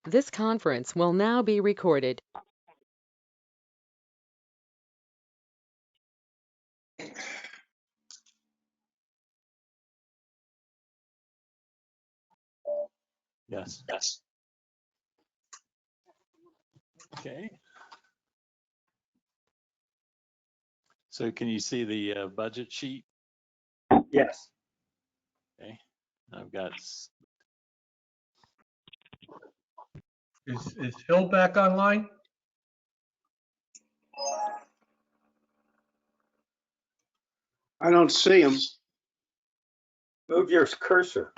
This conference will now be recorded. Yes. Okay. So can you see the budget sheet? Yes. Okay. I've got, Is Phil back online? I don't see him. Move your cursor.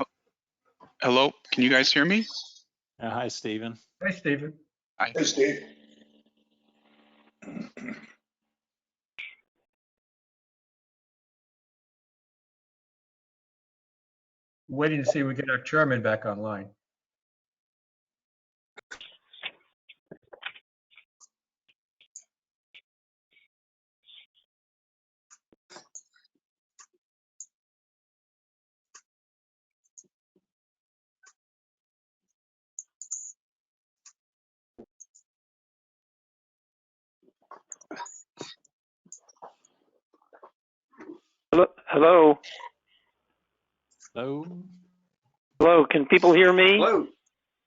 Hello, can you guys hear me? hi, Stephen. Hi, Stephen. Hi. Hey, Steve. Waiting to see if we get our chairman back online. Hello. Hello. Hello. Can people hear me? Hello.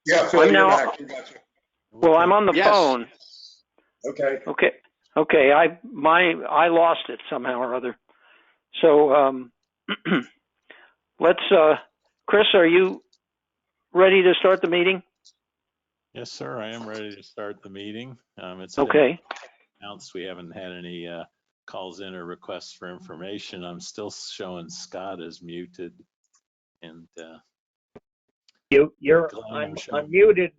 Yeah, Phil, I'm you're now- back. Gotcha. Well, I'm on the Yes. phone. Okay. Okay. I lost it somehow or other. So let's. Chris, are you ready to start the meeting? Yes, sir. I am ready to start the meeting. It's been Okay. announced we haven't had any calls in or requests for information. I'm still showing Scott as muted, and I'm muted.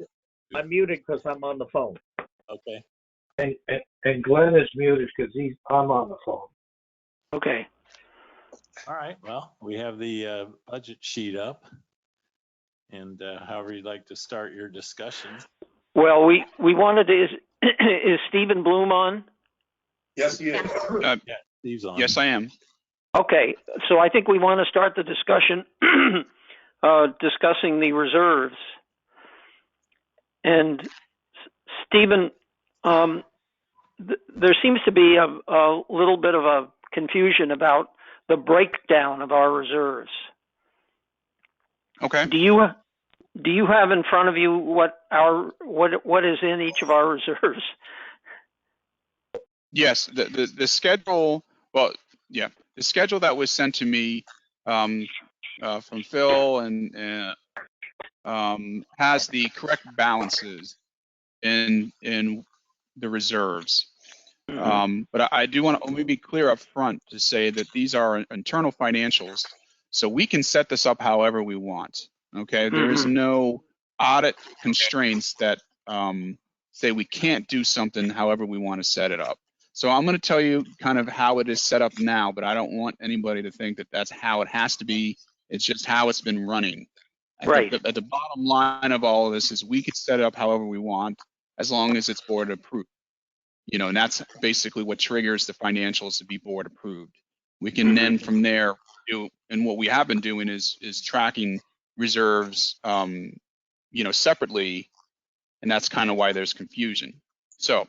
I'm muted because I'm on the phone. Okay. And Glenn is muted because I'm on the phone. Okay. All right. Well, we have the budget sheet up, and however you'd like to start your discussion. Well, we wanted to. Is Stephen Bloom on? Yes, he is. Yeah, Steve's on. Yes, I am. Okay. So I think we want to start the discussion discussing the reserves. And Stephen, there seems to be a little bit of a confusion about the breakdown of our reserves. Okay. Do you have in front of you what is in each of our reserves? Yes, the schedule. Well, yeah, the schedule that was sent to me from Phil and has the correct balances in the reserves. But I do want to let me be clear up front to say that these are internal financials, so we can set this up however we want. Okay, there is no audit constraints that say we can't do something however we want to set it up. So I'm going to tell you kind of how it is set up now, but I don't want anybody to think that that's how it has to be. It's just how it's been running. Right. At the bottom line of all of this is we could set it up however we want as long as it's board approved. You know, and that's basically what triggers the financials to be board approved. We can then from there do, and what we have been doing is tracking reserves, you know, separately, and that's kind of why there's confusion. So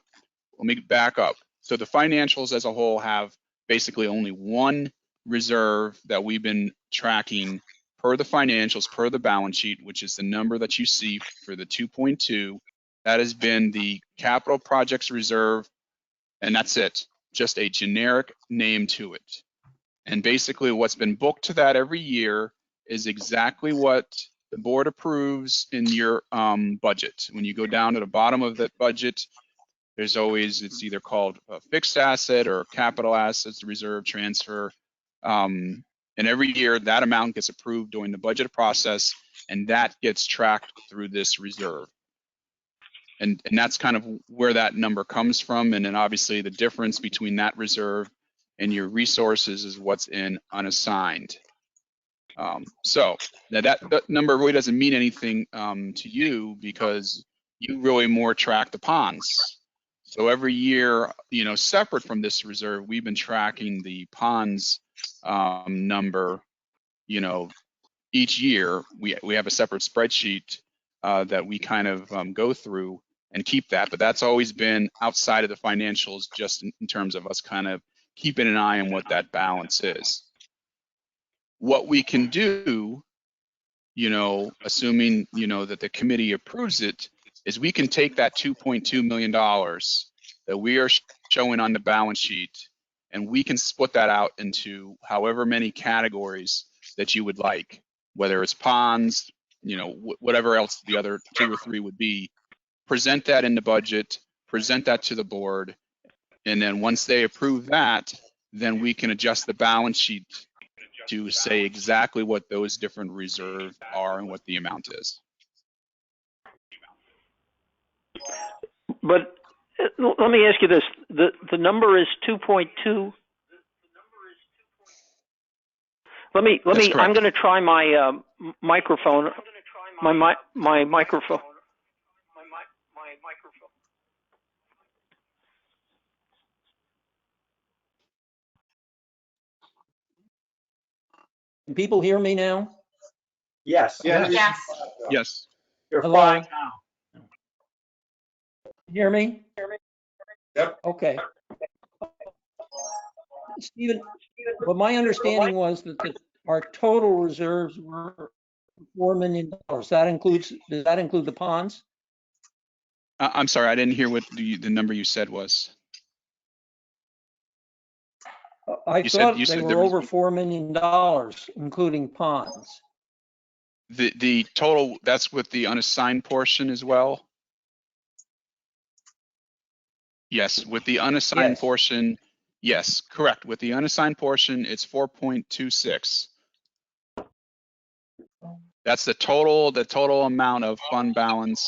let me back up. So the financials as a whole have basically only one reserve that we've been tracking per the financials, per the balance sheet, which is the number that you see for the 2.2. That has been the capital projects reserve, and that's it, just a generic name to it. And basically what's been booked to that every year is exactly what the board approves in your budget. When you go down to the bottom of that budget, there's always, it's either called a fixed asset or capital assets reserve transfer. And every year that amount gets approved during the budget process, and that gets tracked through this reserve. And that's kind of where that number comes from. And then obviously the difference between that reserve and your resources is what's in unassigned. So now that number really doesn't mean anything to you because you really more track the ponds. So every year, you know, separate from this reserve, we've been tracking the ponds number, you know, each year we have a separate spreadsheet that we kind of go through and keep that, but that's always been outside of the financials, just in terms of us kind of keeping an eye on what that balance is. What we can do, assuming, that the committee approves it, is we can take that $2.2 million that we are showing on the balance sheet, and we can split that out into however many categories that you would like, whether it's ponds, whatever else the other 2 or 3 would be. Present that in the budget, present that to the board, and then once they approve that, then we can adjust the balance sheet to say exactly what those different reserves are and what the amount is. But let me ask you this: the number is 2.2. Let me. That's correct. I'm going to try my microphone. My microphone. Can people hear me now? Yes. Yes. Yes. Yes. You're Hello? fine now. Hear me? Yep. Okay. Stephen, well, my understanding was that our total reserves were $4 million. Does that include the ponds? I'm sorry, I didn't hear what the number you said was. I You thought said they there were was over $4 million, including ponds. the total. That's with the unassigned portion as well. Yes, with the unassigned Yes. portion. Yes, correct. With the unassigned portion, it's 4.26. That's the total amount of fund balance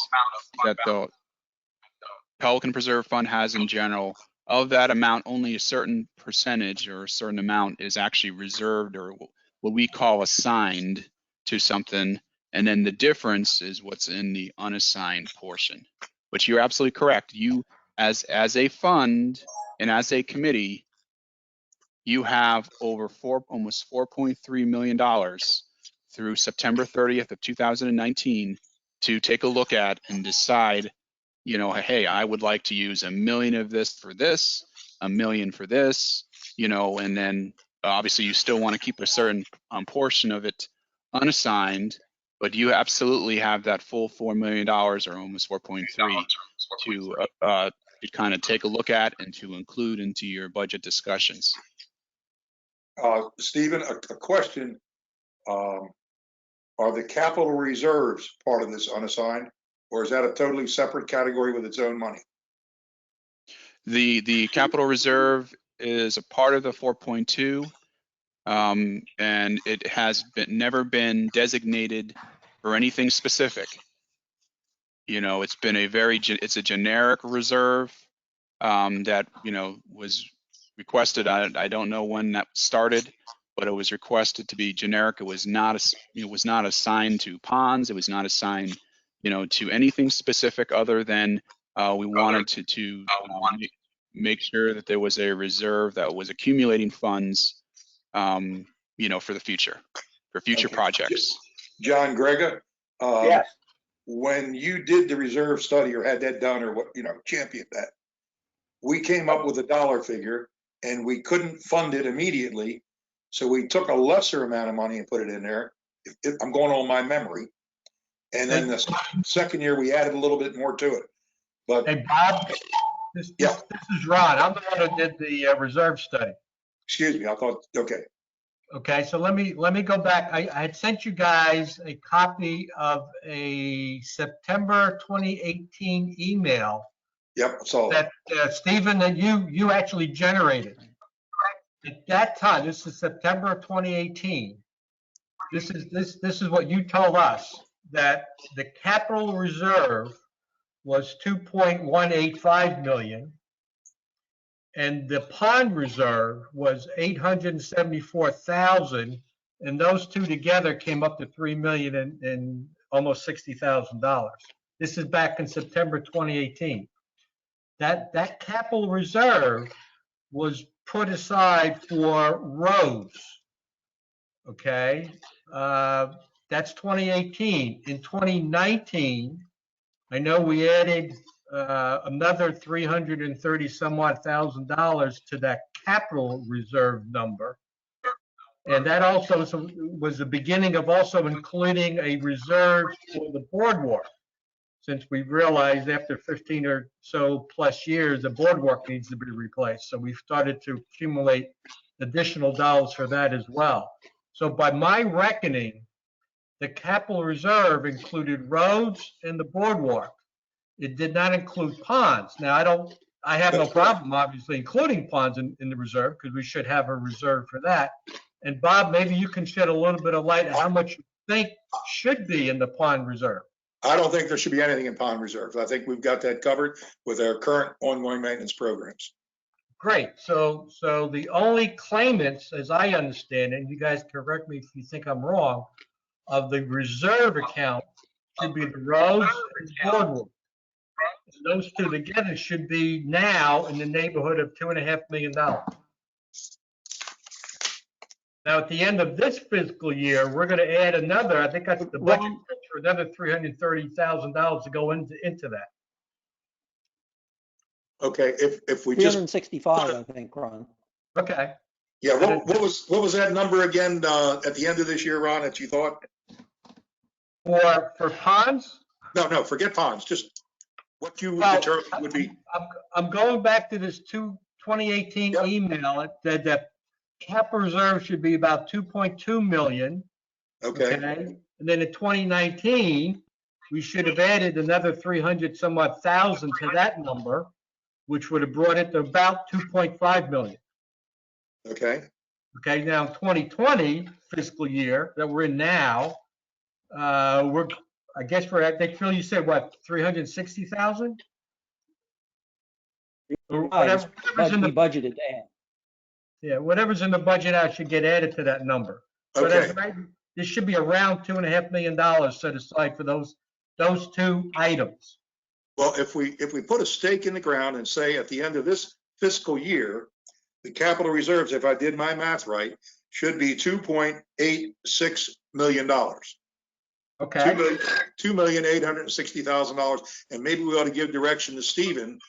that the Pelican Preserve Fund has in general. Of that amount, only a certain percentage or a certain amount is actually reserved, or what we call assigned to something. And then the difference is what's in the unassigned portion. But you're absolutely correct. You, as a fund and as a committee, you have over almost $4.3 million through September 30th of 2019 to take a look at and decide, hey, I would like to use $1 million of this for this, $1 million for this, and then obviously you still want to keep a certain portion of it unassigned, but you absolutely have that full $4 million, or almost 4.3, to kind of take a look at and to include into your budget discussions. Stephen, a question. Are the capital reserves part of this unassigned, or is that a totally separate category with its own money? The capital reserve is a part of the 4.2, and it has never been designated for anything specific. It's been it's a generic reserve that was requested. I don't know when that started, but it was requested to be generic. It was not assigned to ponds. It was not assigned to anything specific other than we wanted to make sure that there was a reserve that was accumulating funds for the future, for future projects. John Grega, Yes. when you did the reserve study or had that done, or what, championed that, we came up with a dollar figure and we couldn't fund it immediately. So we took a lesser amount of money and put it in there. I'm going on my memory. And then the second year we added a little bit more to it. But Hey, Bob, this is Ron. I'm the one who did the reserve study. excuse me, I thought, okay. Okay, so let me go back. I had sent you guys a copy of a September 2018 email Yep, so that Stephen, that you actually generated. At that time, this is September 2018. This is what you told us, that the capital reserve was 2.185 million. And the pond reserve was 874,000, and those two together came up to 3 million and almost $60,000. This is back in September 2018. That capital reserve was put aside for roads. Okay, That's 2018. In 2019, I know we added another 330 some odd $1,000 to that capital reserve number. And that also was the beginning of also including a reserve for the boardwalk. Since we realized after 15 or so plus years, the boardwalk needs to be replaced. So we've started to accumulate additional dollars for that as well. So by my reckoning, the capital reserve included roads and the boardwalk. It did not include ponds. Now, I have no problem, obviously, including ponds in the reserve, because we should have a reserve for that. And Bob, maybe you can shed a little bit of light on how much you think should be in the pond reserve. I don't think there should be anything in pond reserves. I think we've got that covered with our current ongoing maintenance programs. Great. So the only claimants, as I understand it, and you guys correct me if you think I'm wrong, of the reserve account should be the roads and boardwalk. Those two together should be now in the neighborhood of $2.5 million. Now, at the end of this fiscal year, we're going to add another, I think that's the budget for another $330,000 to go into that. Okay, if we just, 365, I think, Ron. Okay. yeah, what was that number again at the end of this year, Ron, that you thought? For ponds? No, forget ponds, just what you Well, determined would be. I'm going back to this 2018 Yep. email. It said that cap reserve should be about 2.2 million. Okay, And then in 2019, we should have added another 300 some odd thousand to that number, which would have brought it to about 2.5 million. okay. Okay, now 2020 fiscal year that we're in now, I guess I think Phil, you said what, 360,000? Or whatever's in the budgeted to add. Yeah, whatever's in the budget out should get added to that number. So Okay. there should be around $2.5 million set aside for those two items. Well, if we put a stake in the ground and say at the end of this fiscal year, the capital reserves, if I did my math right, should be $2.86 million. Okay. $2,860,000. And maybe we ought to give direction to Stephen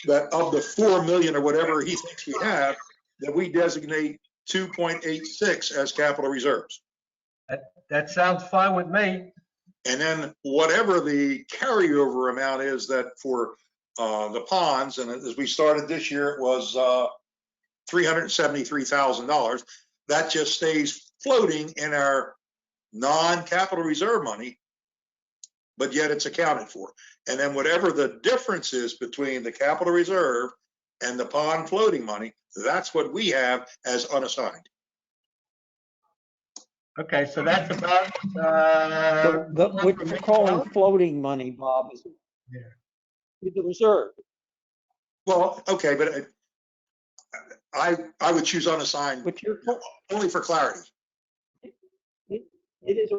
that of the 4 million or whatever he thinks we have, that we designate 2.86 as capital reserves. That sounds fine with me. And then whatever the carryover amount is that for the ponds, and as we started this year, it was $373,000. That just stays floating in our non-capital reserve money, but yet it's accounted for. And then whatever the difference is between the capital reserve and the pond floating money, that's what we have as unassigned. Okay, so that's about. What you're calling floating money, Bob, is the reserve. Well, okay, but I would choose unassigned But you're, only for clarity. it is.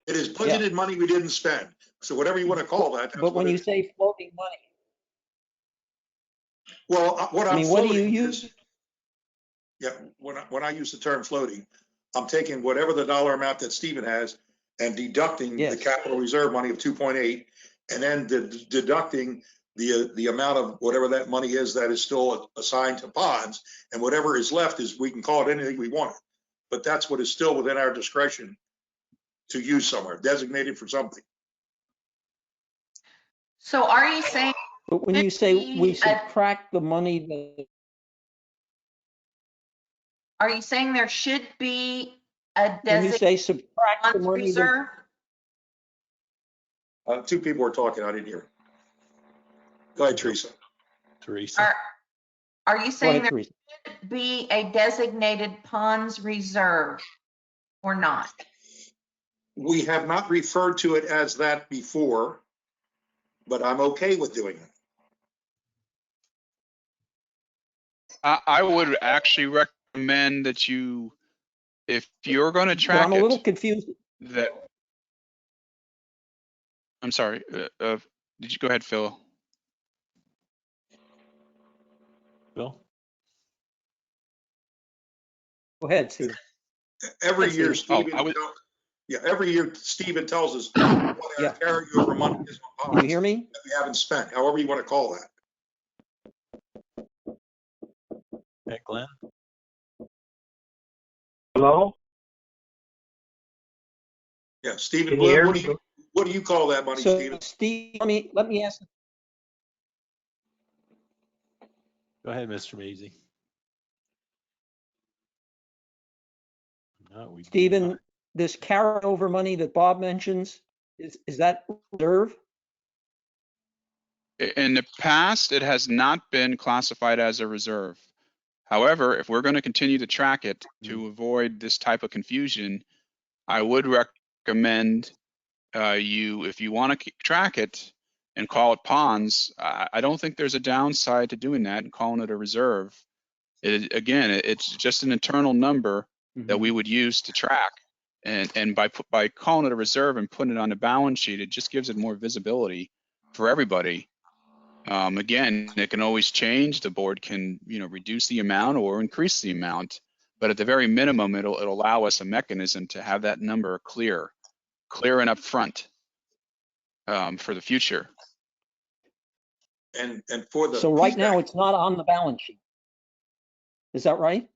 It is budgeted money we didn't spend. So whatever you want to call that. But when you say floating money, well, what I I'm mean, what do you floating use? is, yeah, when I use the term floating, I'm taking whatever the dollar amount that Stephen has and deducting the capital reserve money of 2.8, and then deducting the amount of whatever that money is that is still assigned to ponds, and whatever is left is, we can call it anything we want. But that's what is still within our discretion to use somewhere, designated for something. So are you saying? But when you say we subtract the money that. Are you saying there should be a When you say designated subtract the money reserve? Two people were talking, I didn't hear. Go ahead, Teresa. Are you saying there Teresa. should be a designated ponds reserve or not? We have not referred to it as that before, but I'm okay with doing it. I would actually recommend that you, if you're going to track I'm a little confused. that, I'm sorry, did you go ahead, Phil? Bill? Go ahead, Steve. Every Yes, year, Steve. Stephen, every year Stephen tells us what our Yeah. carryover money is on You bonds hear me? that we haven't spent, however you want to call that. Hey, Glenn? Hello? Yeah, Stephen Can you Bloom, hear what me? do you call that money, So Stephen? Steve, let me ask. Go ahead, Mr. Measy. No, we do Stephen, not. this carryover money that Bob mentions, is that reserve? In the past, it has not been classified as a reserve. However, if we're going to continue to track it to avoid this type of confusion, I would recommend if you want to track it and call it ponds, I don't think there's a downside to doing that and calling it a reserve. Again, it's just an internal number that we would use to track. And by calling it a reserve and putting it on the balance sheet, it just gives it more visibility for everybody. Again, it can always change. The board can, reduce the amount or increase the amount, but at the very minimum, it'll allow us a mechanism to have that number clear and upfront for the future. And for the So right now, PPAC, it's not on the balance sheet. Is that right?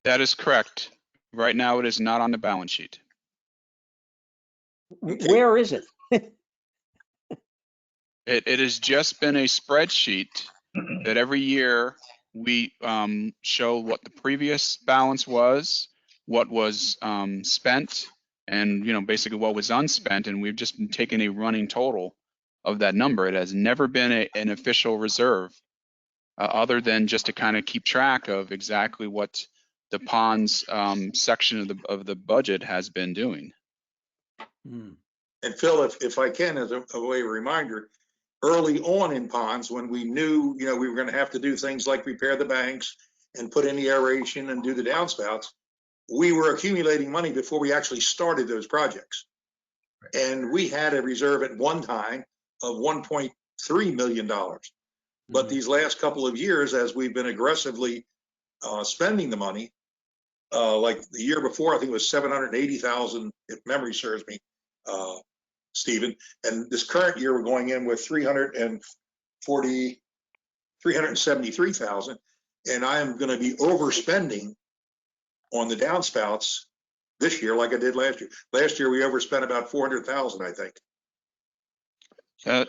That is correct. Right now, it is not on the balance sheet. Okay. Where is it? It has just been a spreadsheet that every year we show what the previous balance was, what was spent, and basically what was unspent, and we've just been taking a running total of that number. It has never been an official reserve, other than just to kind of keep track of exactly what the ponds section of the budget has been doing. and Phil, if I can, as a way of reminder, early on in ponds, when we knew, we were going to have to do things like repair the banks and put in the aeration and do the downspouts, we were accumulating money before we actually started those projects. And we had a reserve at one time of $1.3 million. But these last couple of years, as we've been aggressively spending the money, like the year before, I think it was 780,000, if memory serves me, Stephen. And this current year, we're going in with 373,000. And I am going to be overspending on the downspouts this year, like I did last year. Last year, we overspent about 400,000, I think.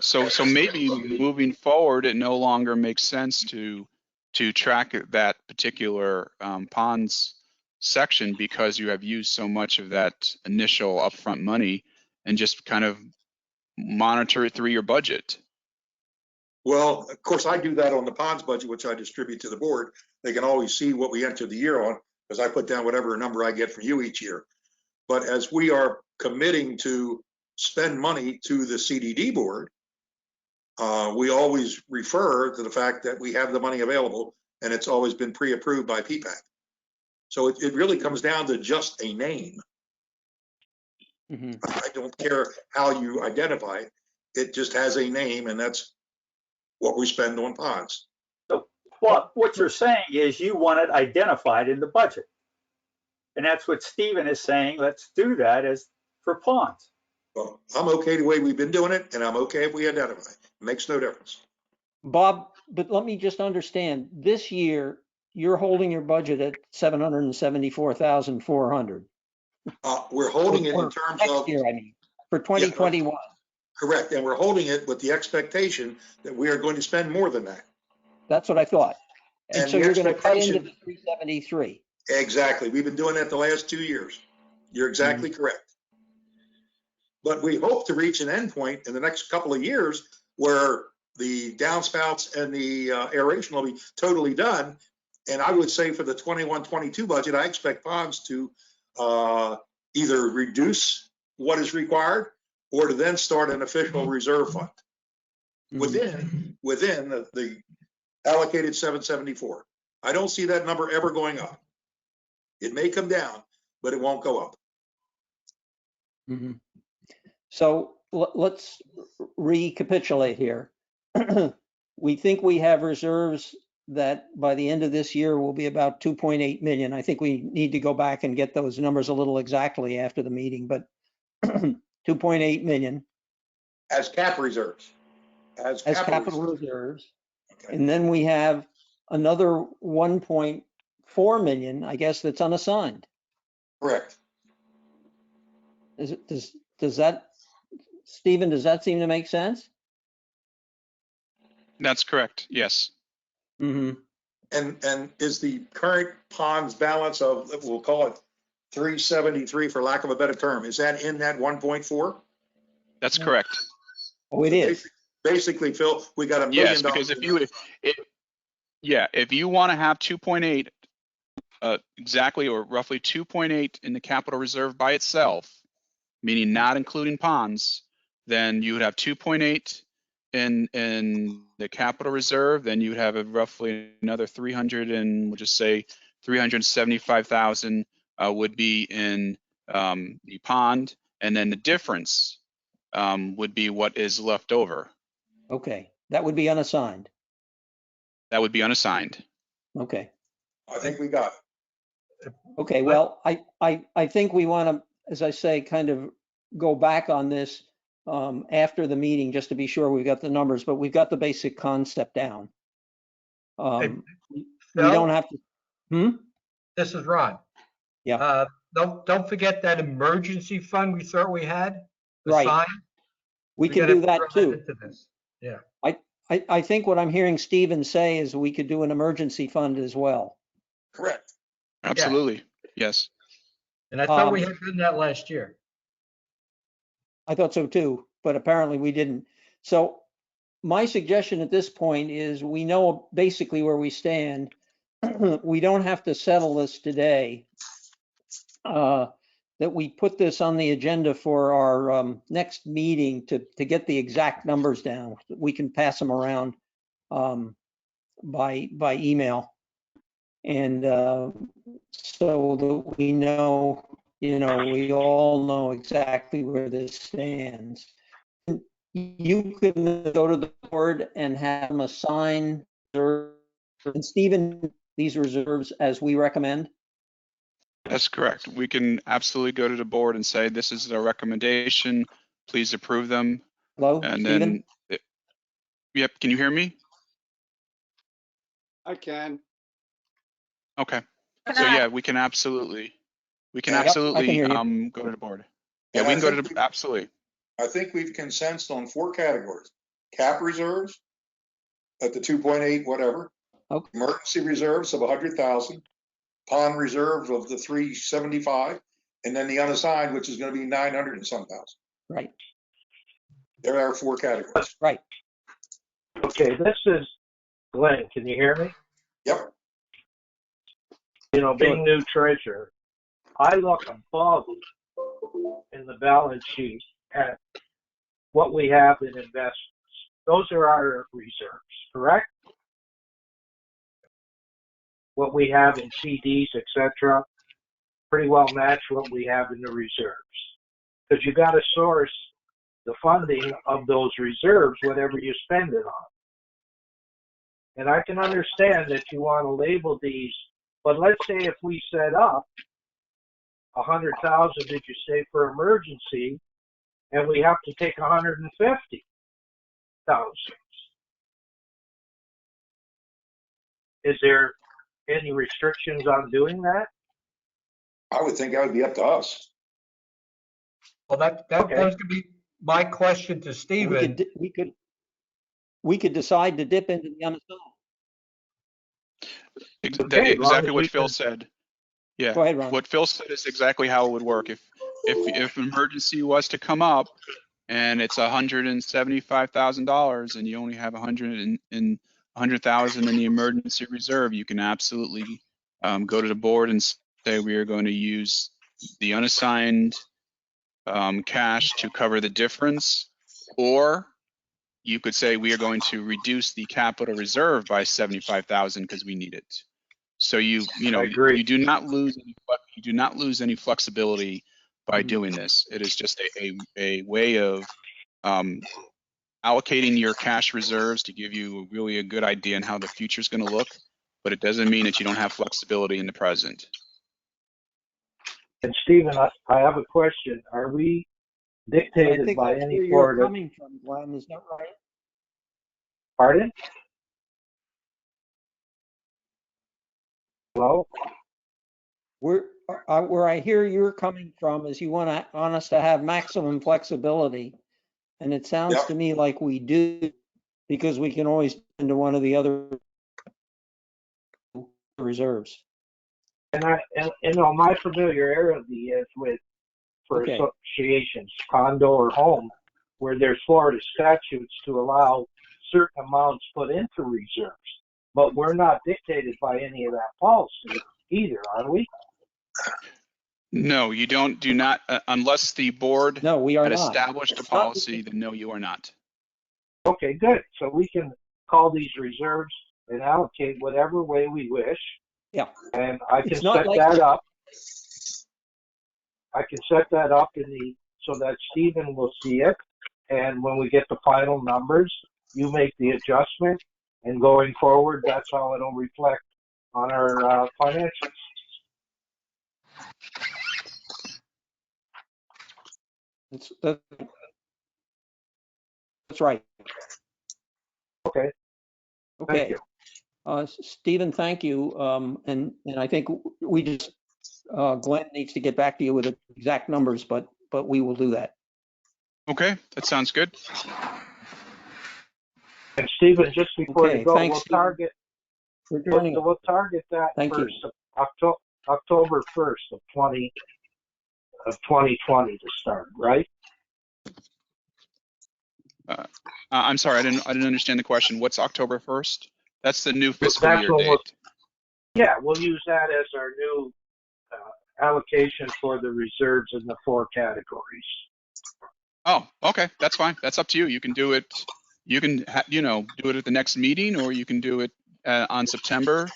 So maybe moving forward, it no longer makes sense to track that particular ponds section because you have used so much of that initial upfront money, and just kind of monitor it through your budget. Well, of course, I do that on the ponds budget, which I distribute to the board. They can always see what we entered the year on, because I put down whatever number I get from you each year. But as we are committing to spend money to the CDD board, we always refer to the fact that we have the money available, and it's always been pre-approved by PPAC. So it really comes down to just a name. I don't care how you identify it. It just has a name, and that's what we spend on ponds. So what you're saying is you want it identified in the budget. And that's what Stephen is saying. Let's do that as for ponds. Well, I'm okay the way we've been doing it, and I'm okay if we identify. It makes no difference. Bob, but let me just understand, this year, you're holding your budget at 774,400. We're holding it in terms Next of year, I mean, for 2021. correct, and we're holding it with the expectation that we are going to spend more than that. That's what I thought. And And so the you're going to cut into expectation- the 373. Exactly. We've been doing that the last 2 years. You're exactly correct. But we hope to reach an endpoint in the next couple of years where the downspouts and the aeration will be totally done. And I would say for the 21-22 budget, I expect ponds to either reduce what is required or to then start an official reserve fund within the allocated 774. I don't see that number ever going up. It may come down, but it won't go up. So let's recapitulate here. We think we have reserves that by the end of this year will be about 2.8 million. I think we need to go back and get those numbers a little exactly after the meeting, but 2.8 million As cap reserves. as capital reserves. reserves. Okay. And then we have another 1.4 million, I guess, that's unassigned. Correct. Does that, Stephen, does that seem to make sense? That's correct. Yes. Mm-hmm. And is the current ponds balance of, we'll call it 373 for lack of a better term, is that in that 1.4? That's correct. Oh, it is. Basically, Phil, we got $1 million. Yes, because if you want to have 2.8 exactly, or roughly 2.8 in the capital reserve by itself, meaning not including ponds, then you would have 2.8 in the capital reserve. Then you would have roughly another 300 and we'll just say 375,000 would be in the pond, and then the difference would be what is left over. Okay, that would be unassigned. That would be unassigned. Okay. I think we got it. Okay, well, I think we want to, as I say, kind of go back on this after the meeting, just to be sure we've got the numbers, but we've got the basic concept down. We Phil? don't have to, This is Ron. Yeah. Don't forget that emergency fund we thought we had Right. assigned. We can gotta do that throw too. into this. Yeah. I think what I'm hearing Stephen say is we could do an emergency fund as well. Correct. Absolutely. Yes. And I thought we had done that last year. I thought so too, but apparently we didn't. So my suggestion at this point is we know basically where we stand. We don't have to settle this today. That we put this on the agenda for our next meeting to get the exact numbers down. We can pass them around by email. And so that we know, we all know exactly where this stands. You can go to the board and have them assign, and Stephen, these reserves as we recommend. That's correct. We can absolutely go to the board and say, this is our recommendation, please approve them. Hello, And Stephen? then, yep, can you hear me? I can. Okay. So yeah, we can absolutely I can hear you. go to the board. Yeah, And we I can go to think the, absolutely. I think we've consensus on 4 categories. Cap reserves at the 2.8, whatever. Okay. Emergency reserves of 100,000. Pond reserve of the 375, and then the unassigned, which is going to be 900 and some thousand. Right. There are 4 categories. Right. Okay, this is Glenn. Can you hear me? Yep. Being new treasurer, I look above in the balance sheet at what we have in investments. Those are our reserves, correct? What we have in CDs, etc., pretty well match what we have in the reserves. Because you got to source the funding of those reserves, whatever you spend it on. And I can understand that you want to label these, but let's say if we set up 100,000, did you say, for emergency, and we have to take 150,000. Is there any restrictions on doing that? I would think that would be up to us. Well, that was going to be my question to Stephen. We could decide to dip into the unassigned. Exactly what Phil said. Yeah. Go ahead, Ron. What Phil said is exactly how it would work. If an emergency was to come up and it's $175,000 and you only have 100,000 in the emergency reserve, you can absolutely go to the board and say we are going to use the unassigned cash to cover the difference, or you could say we are going to reduce the capital reserve by 75,000 because we need it. So you do not lose any flexibility by doing this. It is just a way of allocating your cash reserves to give you really a good idea on how the future is going to look, but it doesn't mean that you don't have flexibility in the present. And Stephen, I have a question. Are we I dictated think by that's any where you're Florida? coming from, Glenn, is that right? Pardon? Hello? Where I hear you're coming from is you want us to have maximum flexibility. And it sounds Yep. to me like we do, because we can always into one of the other reserves. And my familiarity is with, for Okay. associations, condo or home, where there's Florida statutes to allow certain amounts put into reserves. But we're not dictated by any of that policy either, are we? No, you do not, unless the board No, we are had not. established a It's not- policy, then no, you are not. Okay, good. So we can call these reserves and allocate whatever way we wish. Yeah. And I can It's not set like- that up. I can set that up so that Stephen will see it. And when we get the final numbers, you make the adjustment. And going forward, that's how it'll reflect on our financials. That's right. Okay. Thank Okay. you. Stephen, thank you. And I think we just, Glenn needs to get back to you with the exact numbers, but we will do that. Okay, that sounds good. And Stephen, just before Okay, you go, thanks, Stephen, for joining us. we'll target that Thank you. first, October 1st of 2020 to start, right? I'm sorry, I didn't understand the question. What's October 1st? That's the new fiscal year when date. we'll use that as our new allocation for the reserves in the 4 categories. Oh, okay, that's fine. That's up to you. You can do it. You can, do it at the next meeting, or you can do it on September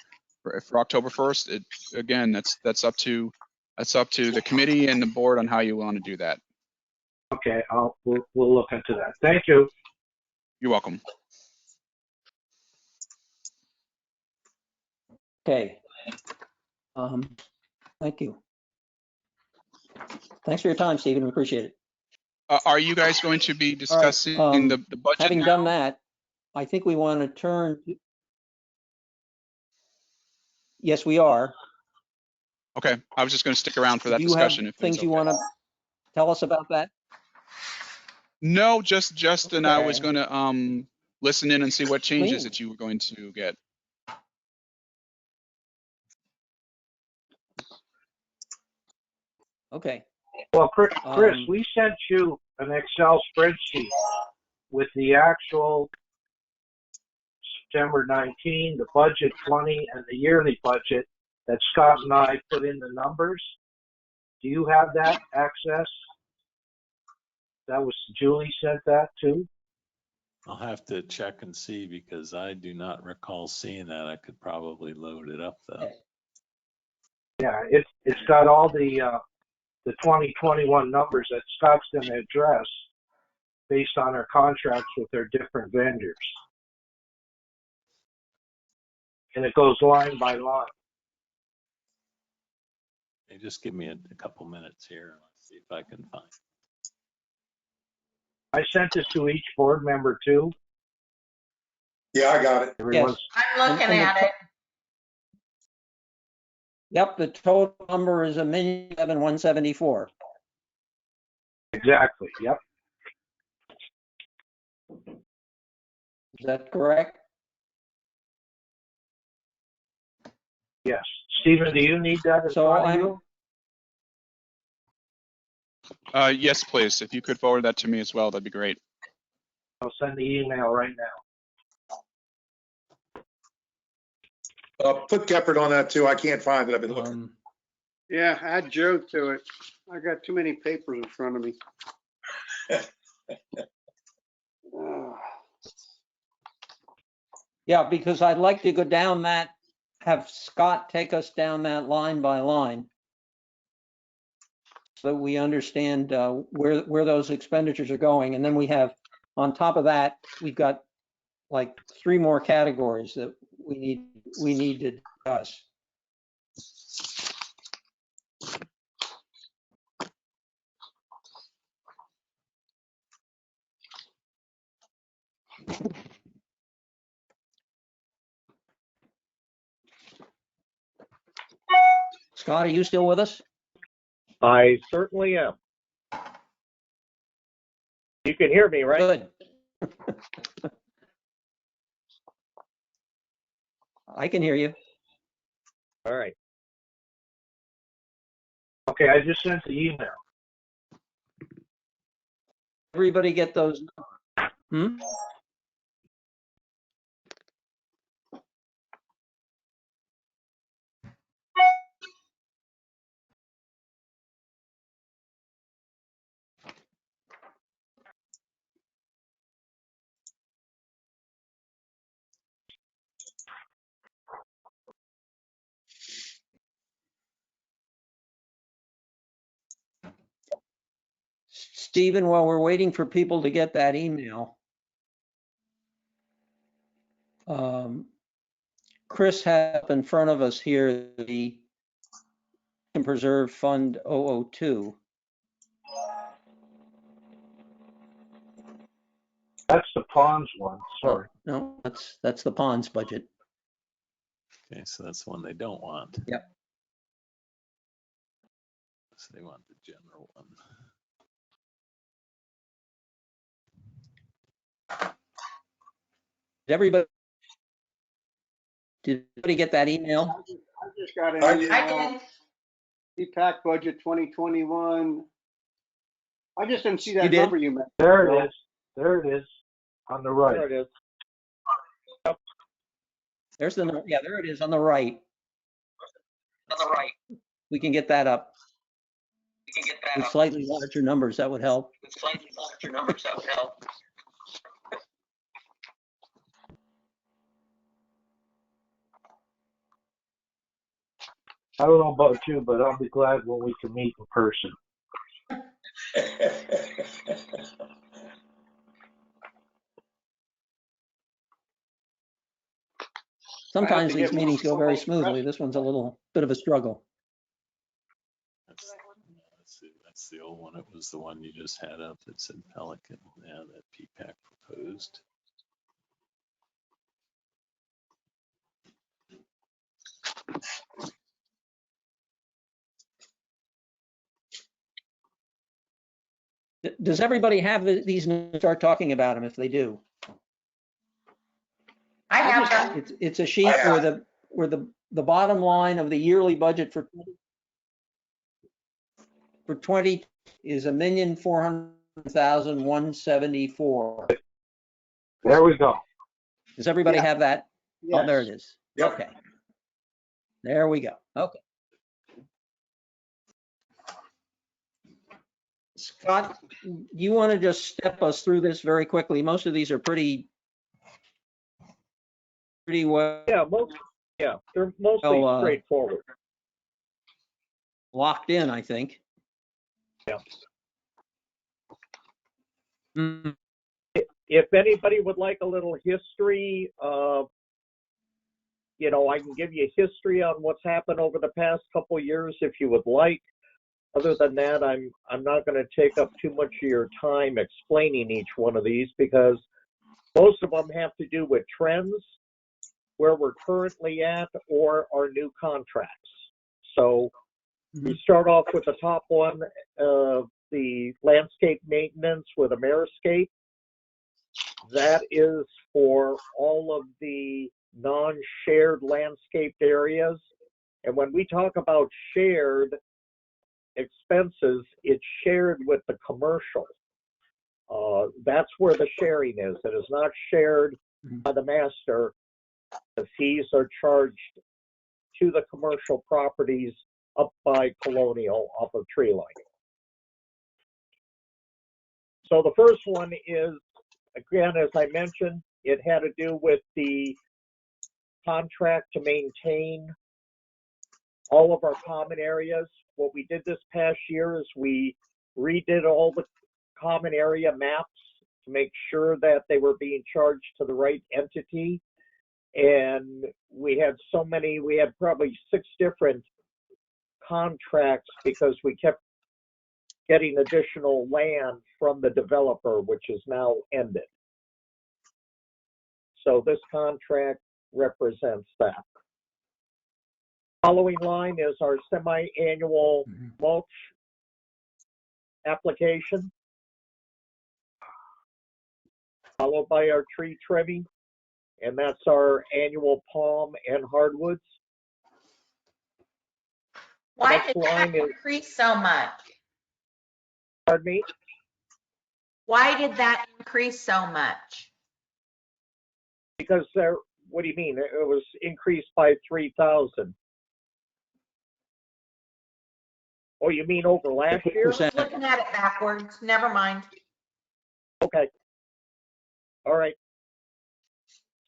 for October 1st. Again, that's up to the committee and the board on how you want to do that. Okay, we'll look into that. Thank you. You're welcome. Okay. Thank you. Thanks for your time, Stephen. We appreciate it. Are you guys going to be discussing the budget Having now? done that, I think we want to turn. Yes, we are. Okay, I was just going to stick around for that Do you have discussion. If things it's you okay. want to tell us about that? No, Justin, I was Okay. going to listen in and see what changes Please. that you were going to get. Okay. Well, Chris, Um, we sent you an Excel spreadsheet with the actual September 19, the budget 20, and the yearly budget that Scott and I put in the numbers. Do you have that access? That was Julie sent that too? I'll have to check and see because I do not recall seeing that. I could probably load it up though. Yeah, it's got all the 2021 numbers that Scott's going to address based on our contracts with their different vendors. And it goes line by line. Hey, just give me a couple minutes here. Let's see if I can find. I sent it to each board member too. Yeah, I got it. Everyone's, I'm looking And the at it. Yep, the total number is $1,011,174. exactly, yep. Is that correct? Yes. Stephen, do you need that in So front of you? Yes, please. If you could forward that to me as well, that'd be great. I'll send the email right now. Put Geppert on that too. I can't find it. I've been looking. Yeah, add Joe to it. I got too many papers in front of me. Yeah, because I'd like to go down that, have Scott take us down that line by line, so we understand where those expenditures are going, and then we have on top of that, we've got like 3 more categories that we need to discuss. Scott, are you still with us? I certainly am. You can hear me, right? Good. I can hear you. All right. Okay, I just sent the email. Everybody get those? Hmm? Stephen, while we're waiting for people to get that email, Chris has up in front of us here the Preserve Fund 002. That's the ponds one, sorry. No, that's the ponds budget. Okay, so that's the one they don't want. Yep. So they want the general one. Did everybody get that email? I just got an I email. I did. CPAC budget 2021. I just didn't see that You did? number you mentioned. There it is. There it is. On the right. There it is. There's the, yeah, there it is on the right. On the right. We can get that up. With slightly larger numbers, that would help. I don't know about you, but I'll be glad when we can meet in person. Sometimes to these get more meetings go very formal smoothly. This one's a little bit of a struggle. That's the old one. It was the one you just had up that said Pelican. Yeah, that PPAC proposed. Does everybody have these and start talking about them if they do? I have them. It's a sheet where the bottom line of the yearly budget for 20 is $1,400,174. There we go. Does everybody have that? Yes. Oh, there it is. Yep. Okay. There we go. Okay. Scott, you want to just step us through this very quickly? Most of these are pretty well They're mostly straightforward. locked in, I think. Yeah. Mm. If anybody would like a little history, I can give you history on what's happened over the past couple years if you would like. Other than that, I'm not going to take up too much of your time explaining each one of these because most of them have to do with trends, where we're currently at, or our new contracts. So we start off with the top one, the landscape maintenance with Ameriscape. That is for all of the non-shared landscaped areas. And when we talk about shared expenses, it's shared with the commercial. That's where the sharing is. It is not shared by the master. The fees are charged to the commercial properties up by Colonial, off of Tree Line. So the first one is, again, as I mentioned, it had to do with the contract to maintain all of our common areas. What we did this past year is we redid all the common area maps to make sure that they were being charged to the right entity. And we had probably 6 different contracts because we kept getting additional land from the developer, which is now ended. So this contract represents that. Following line is our semi-annual mulch application, followed by our tree trimming, and that's our annual palm and hardwoods. Why Next did that line is, increase so much? pardon me, Why did that increase so much? because there, what do you mean? It was increased by 3,000. Oh, you mean over last year? I was looking at it backwards. Never mind. Okay. All right.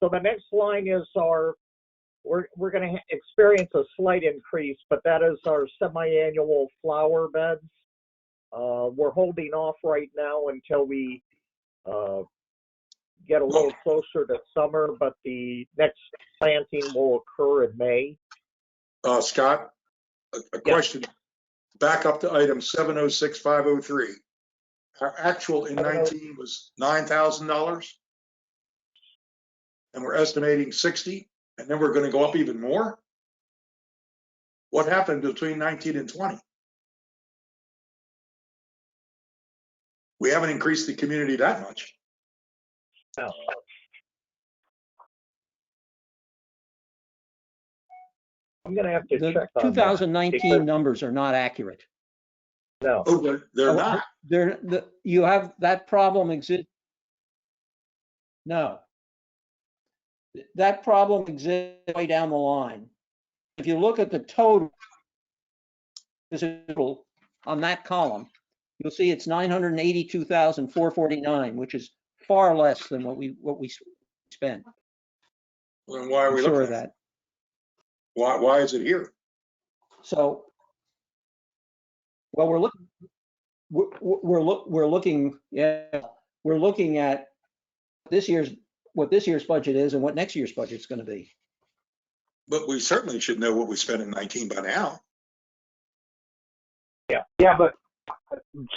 So the next line is we're going to experience a slight increase, but that is our semi-annual flower beds. We're holding off right now until we get a little closer to summer, but the next planting will occur in May. Scott, a question. Back up to item 706503. Our actual in 19 was $9,000, and we're estimating 60, and then we're going to go up even more. What happened between 19 and 20? We haven't increased the community that much. No. I'm going to have to The check on that. 2019 numbers are not accurate. No. Oh, they're not. You have that problem exist. No. That problem exists way down the line. If you look at the total on that column, you'll see it's 982,449, which is far less than what we spent. Well, why are we sure looking at that? Why is it here? So, well, we're looking at what this year's budget is and what next year's budget is going to be. But we certainly should know what we spent in 19 by now. Yeah, but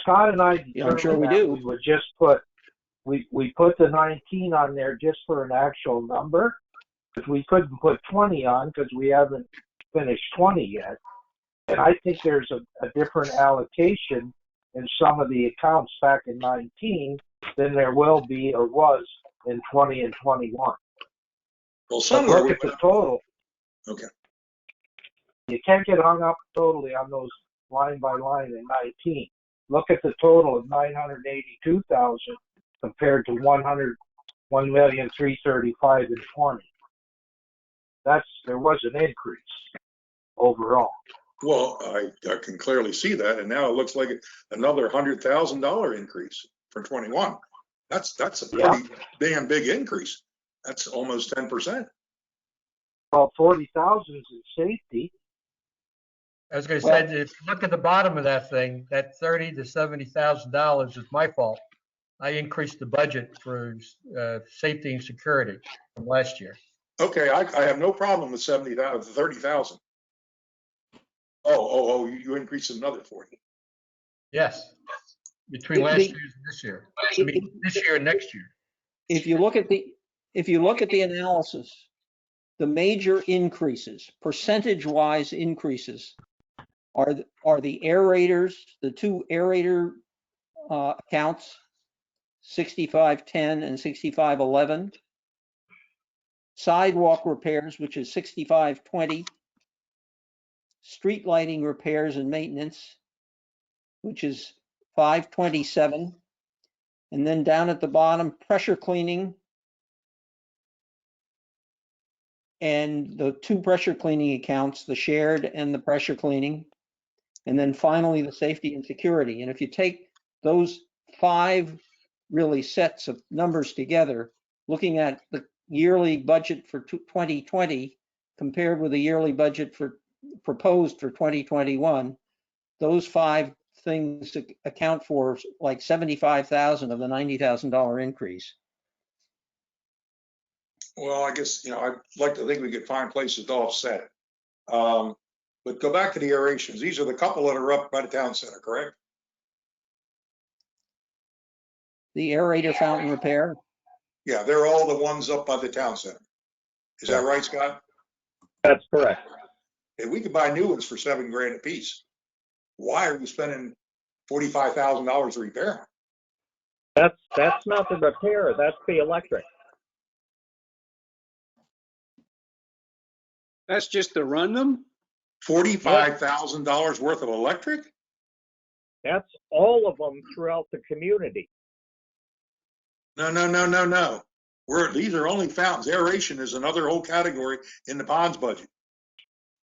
Scott and I, Yeah, I'm sure we do. We would just put the 19 on there just for an actual number, because we couldn't put 20 on because we haven't finished 20 yet. And I think there's a different allocation in some of the accounts back in 19 than there will be or was in 20 and 21. Well, somewhere look at the total. Okay. You can't get hung up totally on those line by line in 19. Look at the total of 982,000 compared to 1,335,000 in 20. There was an increase overall. Well, I can clearly see that, and now it looks like another $100,000 increase for 21. That's a pretty damn big increase. That's almost 10%. Well, 40,000 is in safety. As I said, if you look at the bottom of that thing, that $30,000 to $70,000 is my fault. I increased the budget for safety and security from last year. Okay, I have no problem with 30,000. Oh, you increased another 40. Yes, between last year and this year. I mean, this year and next year. If you look at the analysis, the major increases, percentage-wise increases, are the aerators, the 2 aerator accounts, 6510 and 6511. Sidewalk repairs, which is 6520. Street lighting repairs and maintenance, which is 527. And then down at the bottom, pressure cleaning. And the 2 pressure cleaning accounts, the shared and the pressure cleaning. And then finally, the safety and security. And if you take those 5 really sets of numbers together, looking at the yearly budget for 2020 compared with the yearly budget proposed for 2021, those 5 things account for like 75,000 of the $90,000 increase. Well, I guess, I'd like to think we could find places to offset it. But go back to the aerations. These are the couple that are up by the town center, correct? The aerator fountain repair, Yeah, they're all the ones up by the town center. Is that right, Scott? That's correct. If we could buy new ones for $7,000 a piece, why are we spending $45,000 to repair them? That's not the repair, that's the electric. That's just to run them? $45,000 worth of electric? That's all of them throughout the community. No. These are only fountains. Aeration is another whole category in the ponds budget.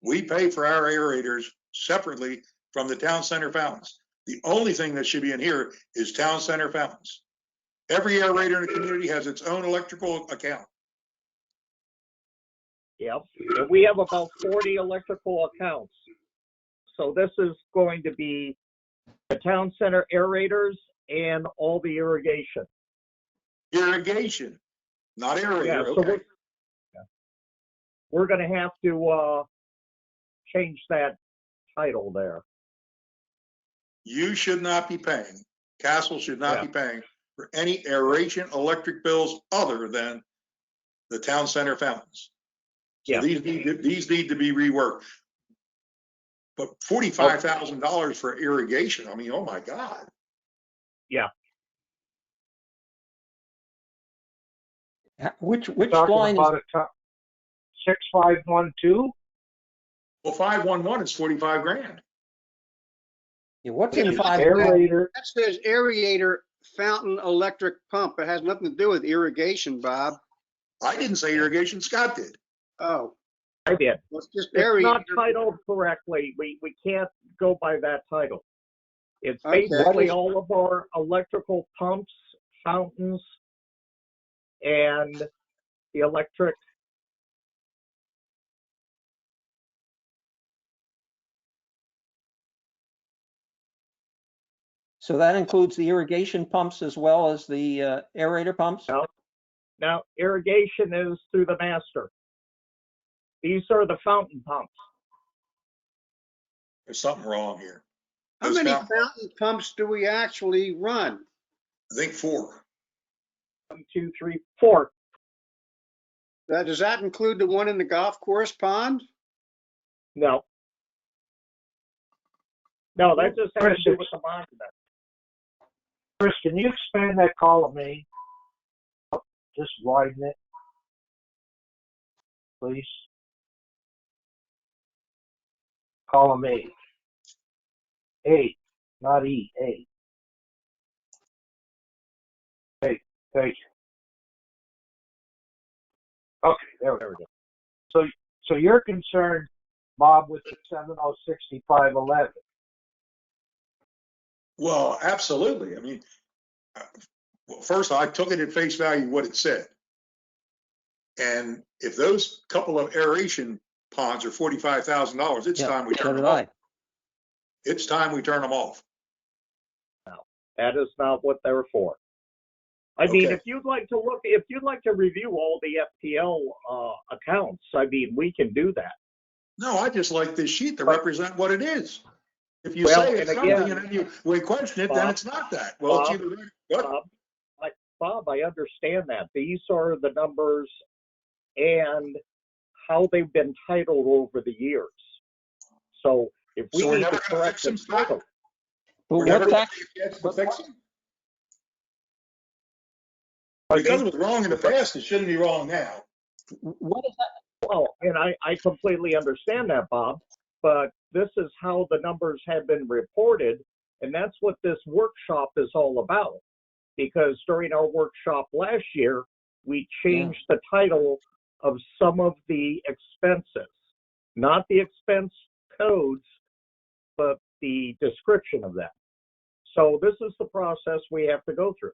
We pay for our aerators separately from the town center fountains. The only thing that should be in here is town center fountains. Every aerator in the community has its own electrical account. Yep. And we have about 40 electrical accounts. So this is going to be the town center aerators and all the irrigation. Irrigation, not aerator. Yeah, so Okay. we're going to have to change that title there. You should not be paying, Castle should not be paying for any aeration electric bills other than the town center fountains. So these need to be reworked. But $45,000 for irrigation, I mean, oh my God. Yeah. which Talking line is, about a 6512? Well, 511 is $45,000. yeah, what's in Yeah, five? Aerator. That says aerator fountain electric pump. It has nothing to do with irrigation, Bob. I didn't say irrigation, Scott did. Oh, I did. well, it's just It's aerator. not titled correctly. We can't go by that title. It's Okay. basically all of our electrical pumps, fountains, and the electric. So that includes the irrigation pumps as well as the aerator pumps? No. Now, irrigation is through the master. These are the fountain pumps. There's something wrong here. How Those many fountain- fountain pumps do we actually run? I think 4. 1, 2, 3, 4. Does that include the one in the golf course pond? No. No, that just has to do with the monument. Chris, can you expand that column A? Just widen it, please. Column A. A, not E, A. Hey, thank you. Okay, there we go. So you're concerned, Bob, with the 706511. Well, absolutely. I mean, well, first I took it at face value what it said. And if those couple of aeration ponds are $45,000, it's time we turn them off. It's time we turn them off. No, that is not what they're for. I mean, if you'd like to review all the FPL accounts, I mean, we can do that. No, I just like this sheet to represent what it is. If you say it's something and then we question it, then it's not that. Well, it's either Bob, I understand that. These are the numbers and how they've been titled over the years. So if we need to correct the title. Because it was wrong in the past, it shouldn't be wrong now. What is that? Well, and I completely understand that, Bob, but this is how the numbers have been reported, and that's what this workshop is all about. Because during our workshop last year, we changed the title of some of the expenses, not the expense codes, but the description of them. So this is the process we have to go through.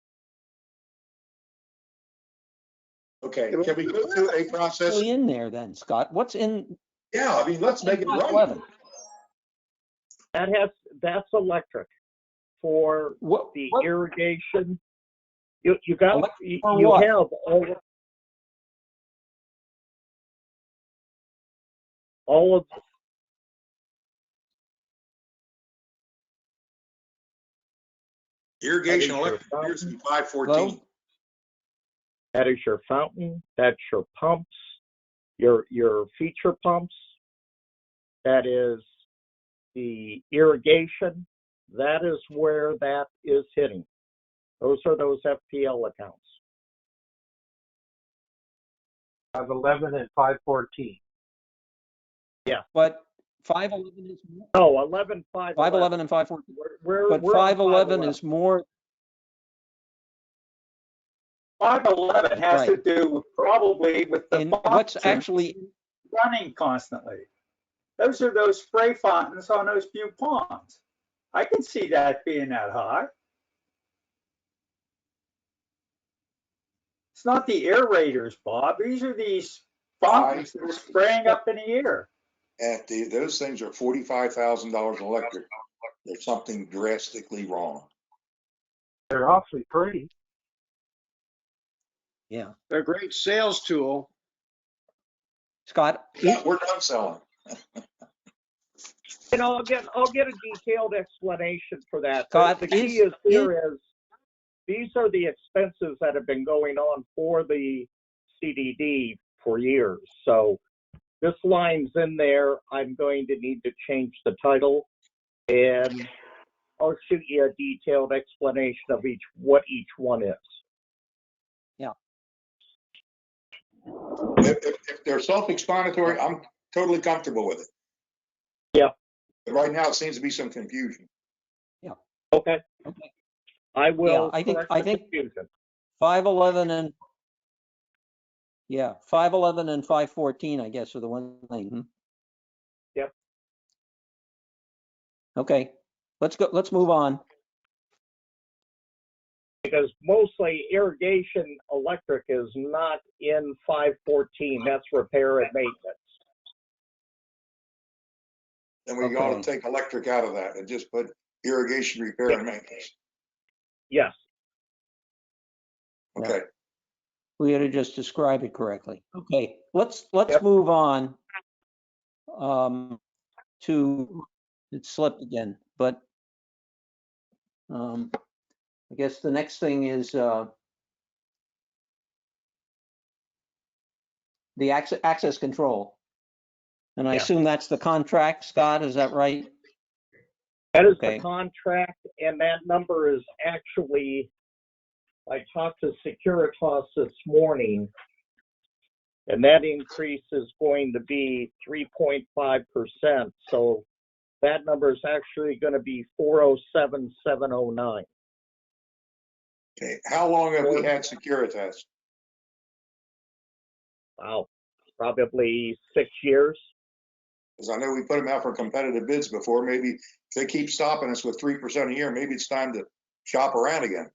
Okay, can we go through a process? What's in there then, Scott? What's in? Yeah, I mean, let's make it right. That's electric. for What, the what, irrigation. You got, What- you for you what? have all of, Irrigation That is your electric appears to be 514. Hello? that is your fountain, that's your pumps, your feature pumps, that is the irrigation, that is where that is hitting. Those are those FPL accounts. 511 and 514. But 511 is more. No, 11, 511 and 514. We're But on 511 is more. 511 has to Right. do probably with the And what's fountains actually, running constantly. Those are those spray fountains on those few ponds. I can see that being that high. It's not the aerators, Bob. These are these fountains that are spraying up in the air. Those things are $45,000 electric. There's something drastically wrong. They're awfully pretty. yeah, They're a great sales tool. Scott, We're done selling. And I'll get a detailed explanation for that. Scott, The key is these are the expenses that have been going on for the CDD for years. So this line's in there. I'm going to need to change the title, and I'll shoot you a detailed explanation of what each one is. yeah. If they're self-explanatory, I'm totally comfortable with it. Yeah. But right now, it seems to be some confusion. Okay. I will. Yeah, correct I the think confusion. 511 and 511 and 514, I guess, are the one thing. Yep. Okay, let's go. Let's move on. Because mostly irrigation electric is not in 514. That's repair and maintenance. And we ought to take electric out of that and just put irrigation repair and maintenance. Yes. Okay. We had to just describe it correctly. Okay, let's move on to, it slipped again, but I guess the next thing is the access control. And I assume that's the contract, Scott, is that right? That is Okay. the contract, and that number is actually, I talked to Securitas this morning, and that increase is going to be 3.5%. So that number is actually going to be 407,709. Okay. How long have we had Securitas? Wow, probably 6 years. Because I know we put them out for competitive bids before. Maybe if they keep stopping us with 3% a year, maybe it's time to shop around again.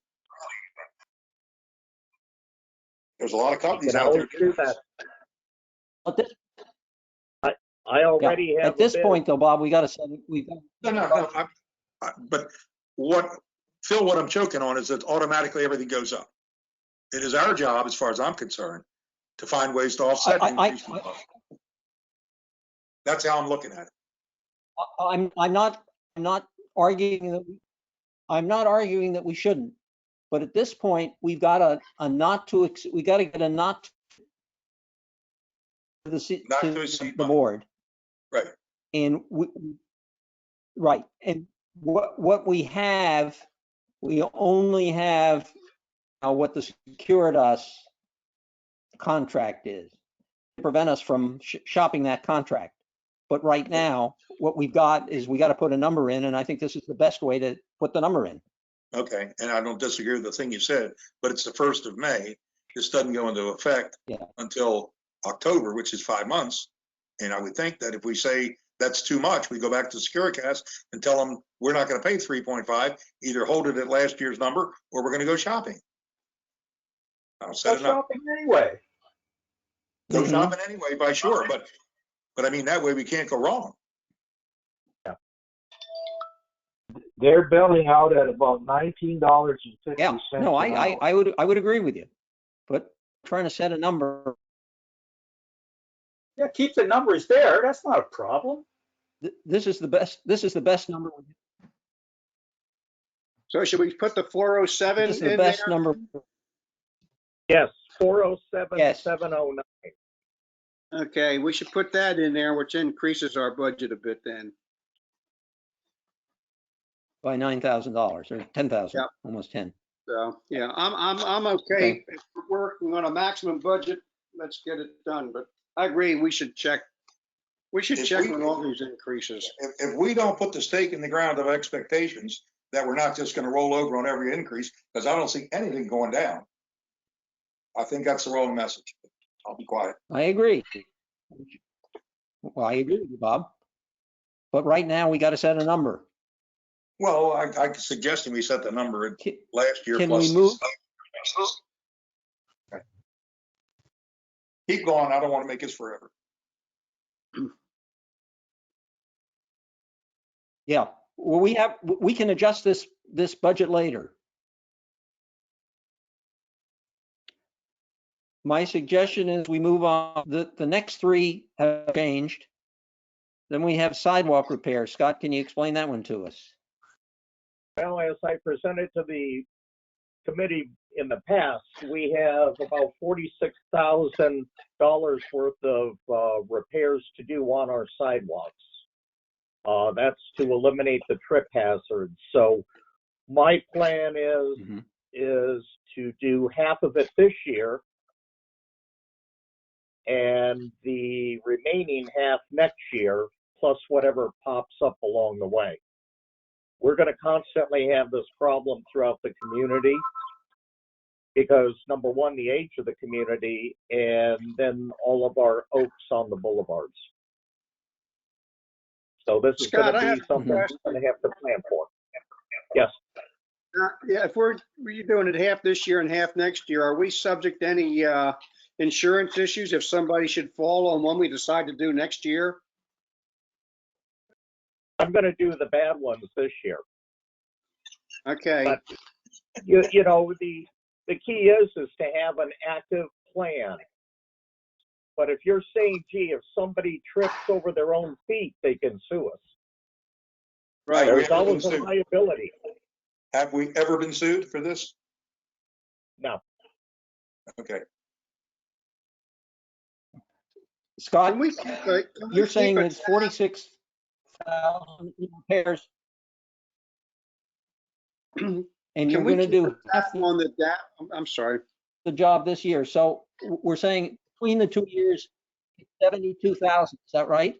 There's a lot of companies out there. Do that. At this, I already have at this a bid. point, though, Bob, we got to send. No. But Phil, what I'm choking on is that automatically everything goes up. It is our job, as far as I'm concerned, to find ways to offset increased costs. That's how I'm looking at it. I'm not arguing that. I'm not arguing that we shouldn't. But at this point, we've got we got to get a not to the board. Right. And right. And what we have, we only have what the Securitas contract is to prevent us from shopping that contract. But right now, what we've got is we got to put a number in, and I think this is the best way to put the number in. Okay, and I don't disagree with the thing you said, but it's the 1st of May. This doesn't go into effect until October, which is 5 months. And I would think that if we say that's too much, we go back to Securitas and tell them we're not going to pay 3.5, either hold it at last year's number or we're going to go shopping. I'll set it up. Shopping anyway. Go shopping anyway, by sure, but I mean, that way we can't go wrong. They're billing out at about $19.50 Yeah, no, an hour. I would agree with you, but trying to set a number, Yeah, keep the numbers there. That's not a problem. this is the best number. So should we put the 407 This is the in best there? number. Yes, 407, Yes. 709. Okay, we should put that in there, which increases our budget a bit then. By $9,000 or 10,000, Yep. almost 10. So, yeah, I'm okay. Okay. If we're working on a maximum budget, let's get it done. But I agree, we should check. We should If check we- on all these increases. If we don't put the stake in the ground of expectations that we're not just gonna roll over on every increase, because I don't see anything going down. I think that's the wrong message. I'll be quiet. I agree. Well, I agree with you, Bob. But right now, we got to set a number. Well, I suggesting we set the number at Can last year can plus. we move? Okay. Keep going. I don't want to make this forever. Yeah, well, we can adjust this budget later. My suggestion is we move on. The next three have changed. Then we have sidewalk repair. Scott, can you explain that one to us? Well, as I presented to the committee in the past, we have about $46,000 worth of repairs to do on our sidewalks. That's to eliminate the trip hazards. So my plan is to do half of it this year and the remaining half next year, plus whatever pops up along the way. We're going to constantly have this problem throughout the community because, number one, the age of the community, and then all of our oaks on the boulevards. So this is going Scott, I to have be a something we're question. going to have to plan for. Yes. Yeah, if we're doing it half this year and half next year, are we subject to any insurance issues if somebody should fall on one we decide to do next year? I'm going to do the bad ones this year. Okay. But you know, the key is to have an active plan. But if you're saying, gee, if somebody trips over their own feet, they can sue us. Right. There's always a liability. Have we ever been sued for this? No. Okay. Scott, Can we you're saying keep it's 46,000 repairs, and you're going to do half on the I'm sorry. the job this year. So we're saying between the 2 years, 72,000. Is that right?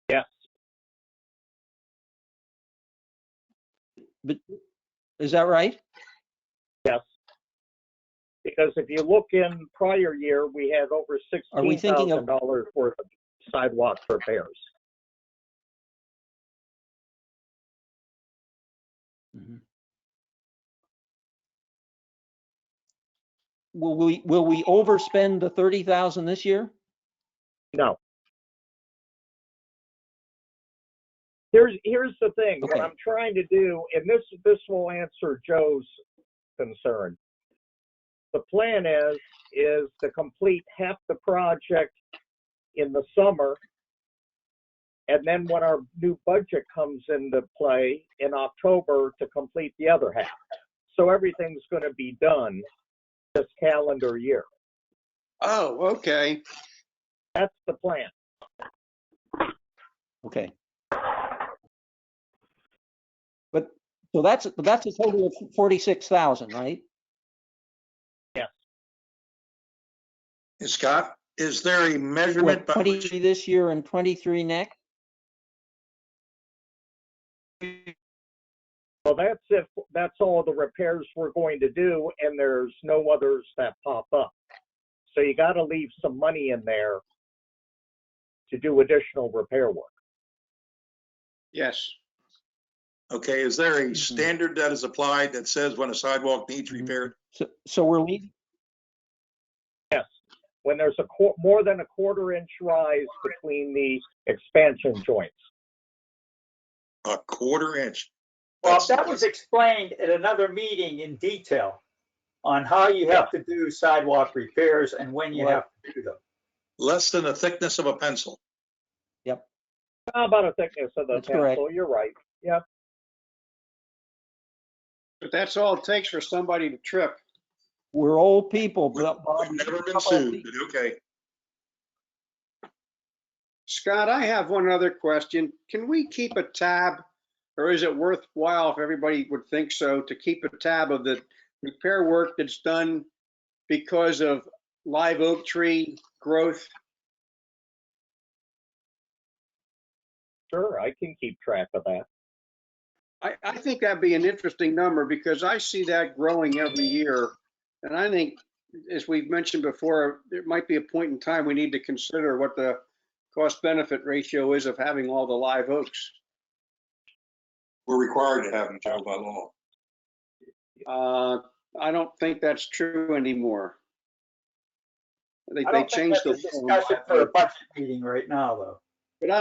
Yes. But is that right? Yes. Because if you look in prior year, we had over Are we thinking of $16,000 worth of sidewalk repairs. Mhm. Will we overspend the 30,000 this year? No. Here's the thing. Okay. What I'm trying to do, and this will answer Joe's concern. The plan is to complete half the project in the summer, and then when our new budget comes into play in October, to complete the other half. So everything's going to be done this calendar year. Oh, okay. That's the plan. Okay. But so that's a total of 46,000, right? Yes. Scott, is there a measurement What, by which 23 this year and 23 next? Well, that's all the repairs we're going to do, and there's no others that pop up. So you got to leave some money in there to do additional repair work. Yes. Okay, is there a standard that is applied that says when a sidewalk needs repaired? So we're leaving. Yes. When there's more than a quarter-inch rise between the expansion joints. A quarter inch. Well, That's- that was explained at another meeting in detail on how you have to do sidewalk repairs and when you Right. have to do them. Less than the thickness of a pencil. Yep. How about a thickness of the That's correct. pencil? You're right. Yep. But that's all it takes for somebody to trip. We're old people, but We've never been sued, but okay. Scott, I have one other question. Can we keep a tab, or is it worthwhile, if everybody would think so, to keep a tab of the repair work that's done because of live oak tree growth? Sure, I can keep track of that. I think that'd be an interesting number because I see that growing every year. And I think, as we've mentioned before, there might be a point in time we need to consider what the cost benefit ratio is of having all the live oaks. We're required to have them, Joe, by law. I don't think that's true anymore. They I don't think changed that's the a law. discussion for a budget meeting right now, though. But I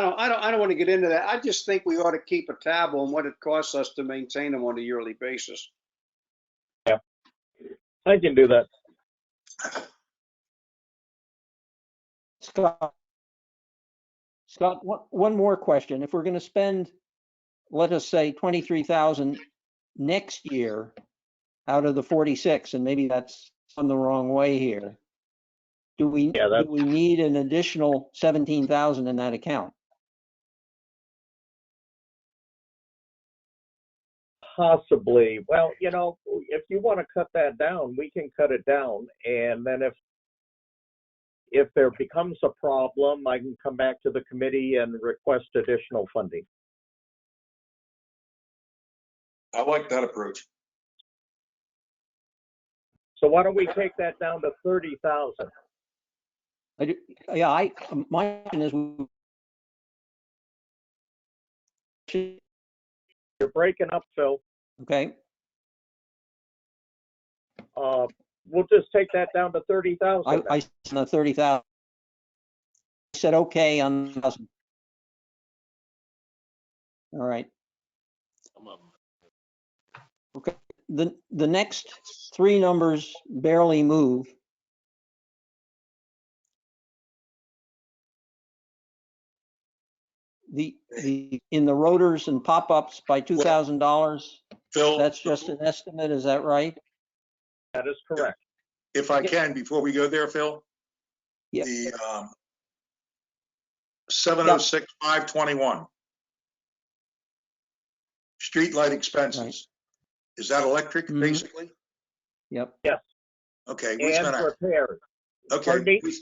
don't want to get into that. I just think we ought to keep a tab on what it costs us to maintain them on a yearly basis. I can do that. Scott, one more question. If we're going to spend, let us say, 23,000 next year out of the 46, and maybe that's on the wrong way here, do we need an additional 17,000 in that account? Possibly. Well, if you want to cut that down, we can cut it down. And then if there becomes a problem, I can come back to the committee and request additional funding. I like that approach. So why don't we take that down to 30,000? My question is, You're breaking up, Phil. okay, We'll just take that down to 30,000. I said the 30,000. I said okay on 1,000. All right. Okay. The next three numbers barely move. The in the rotors and pop-ups by $2,000. Phil, That's just an estimate. Is that right? That is correct. if I can, before we go there, Phil, Yeah. the 706,521. Streetlight expenses. Right. Is that electric, Mhm. basically? Yep. Yes. Okay. And repairs. Pardon Okay. me?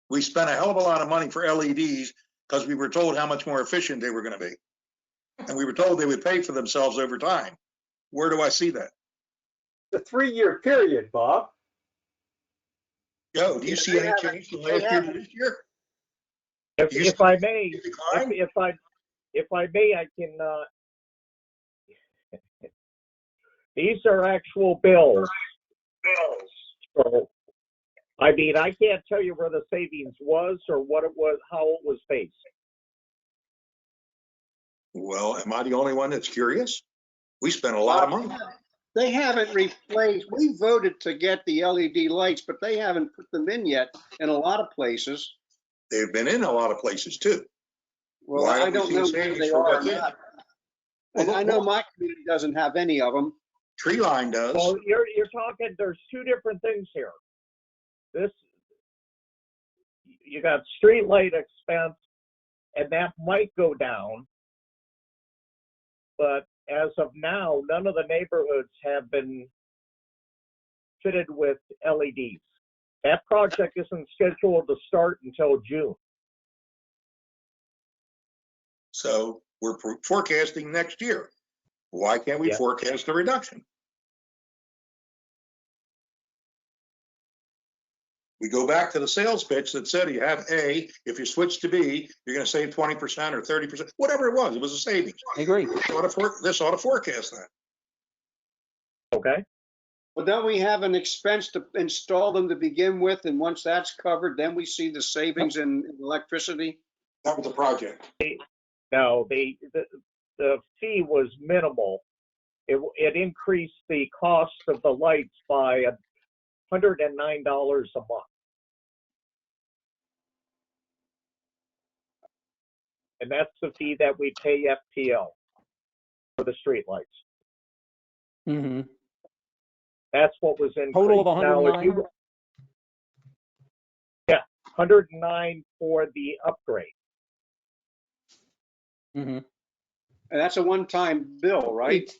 We spent a hell of a lot of money for LEDs because we were told how much more efficient they were going to be. And we were told they would pay for themselves over time. Where do I see that? The 3-year period, Bob. Yo, do you see any change from last year to this year? If I may, if I may, I can. These are actual bills. So, I mean, I can't tell you where the savings was or what it was, how it was based. Well, am I the only one that's curious? We spent a lot of money. They haven't replaced, we voted to get the LED lights, but they haven't put them in yet in a lot of places. They've been in a lot of places too. Well, Why I don't don't we know see where savings they for are or what's in? not. Well, And I know my community doesn't have any of them. Tree line does. Well, you're talking. There's two different things here. You got street light expense, and that might go down. But as of now, none of the neighborhoods have been fitted with LEDs. That project isn't scheduled to start until June. So we're forecasting next year. Why can't we Yeah. forecast a reduction? We go back to the sales pitch that said you have A, if you switch to B, you're going to save 20% or 30%, whatever it was. It was a savings. I agree. This ought to forecast that. Okay. Well, don't we have an expense to install them to begin with? And once that's covered, then we see the savings in electricity? That was a project. No, the fee was minimal. It increased the cost of the lights by $109 a month. And that's the fee that we pay FPL for the streetlights. Mm-hmm. That's what was increased. Total of Now, 109? Yeah, 109 for the upgrade. Mm-hmm. And that's a one-time bill, right?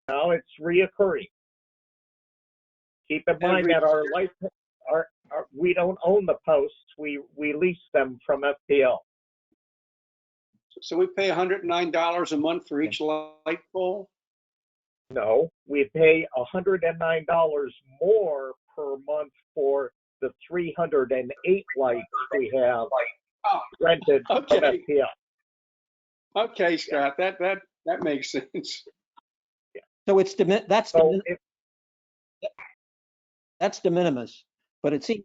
Now it's reoccurring. Keep in mind that our lights, we don't own the posts. We lease them from FPL. So we pay $109 a month for each light pole? No, we pay $109 more per month for the 308 lights we have rented from FPL. Okay, Scott, that makes sense. So it's that's de minimis, but it seems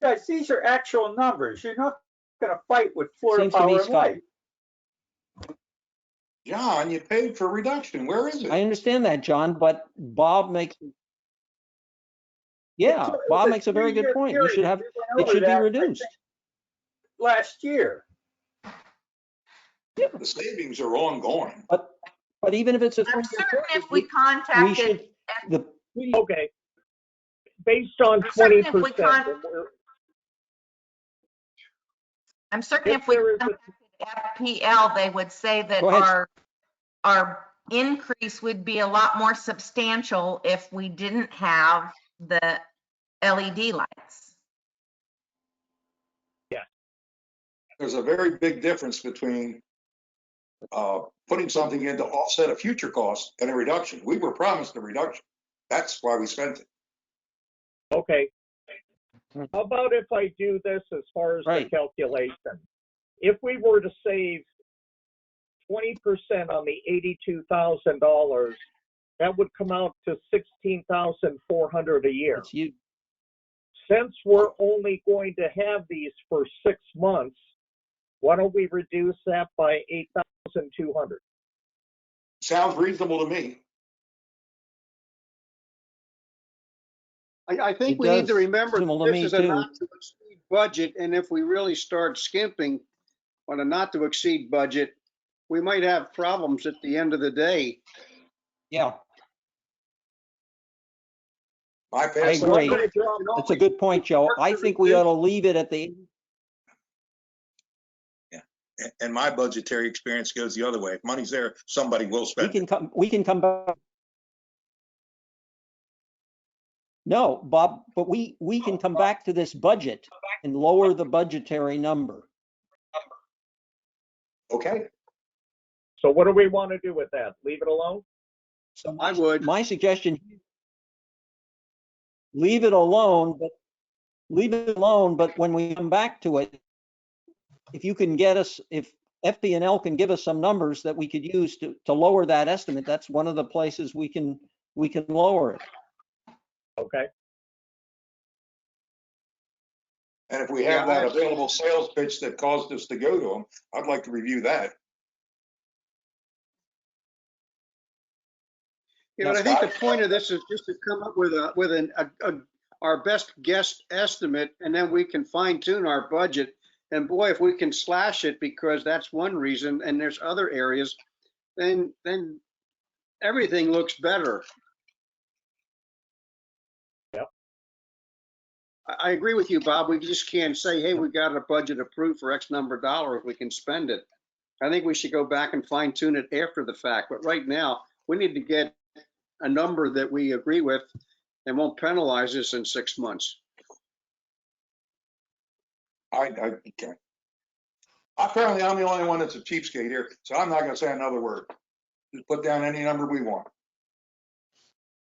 Guys, these are actual numbers. You're not going to fight with Florida Seems to me, Power and Scott- Light. John, you paid for reduction. Where is I it? understand that, John, but Bob makes Bob makes a very good point. You should have it should be reduced. Last year. The savings are ongoing. But even if it's a I'm certain if we we contacted, should the Okay. Based on I'm certain if we 20%. I'm certain if we contacted FPL, they would say that Go ahead. our increase would be a lot more substantial if we didn't have the LED lights. There's a very big difference between putting something in to offset a future cost and a reduction. We were promised a reduction. That's why we spent it. Okay. How about if I do this as far as the calculation? If we were to save 20% on the $82,000, that would come out to $16,400 a year. it's you. Since we're only going to have these for 6 months, why don't we reduce that by $8,200? Sounds reasonable to me. I think It we need does. to remember Reasonable to this me, is a too. not to exceed budget, and if we really start skimping on a not to exceed budget, we might have problems at the end of the day. Yeah, I I passed agree. So, That's a good point, Joe. I think we ought to leave it at the and my budgetary experience goes the other way. If money's there, somebody will spend it. we can come back. No, Bob, but we can come back to this budget and lower the budgetary number. Okay. So what do we want to do with that? Leave it alone? So I would. my suggestion, leave it alone, but when we come back to it, if you can get us, if FP&L can give us some numbers that we could use to lower that estimate, that's one of the places we can lower it. Okay. And if we have that available sales pitch that caused us to go to them, I'd like to review that. Yeah, but I think the point of this is just to come up with our best guess estimate, and then we can fine tune our budget. And boy, if we can slash it because that's one reason, and there's other areas, then everything looks better. Yep. I agree with you, Bob. We just can't say, hey, we got a budget approved for X number of dollars. We can spend it. I think we should go back and fine tune it after the fact. But right now, we need to get a number that we agree with and won't penalize us in 6 months. Apparently, I'm the only one that's a cheapskate here, so I'm not going to say another word. Just put down any number we want.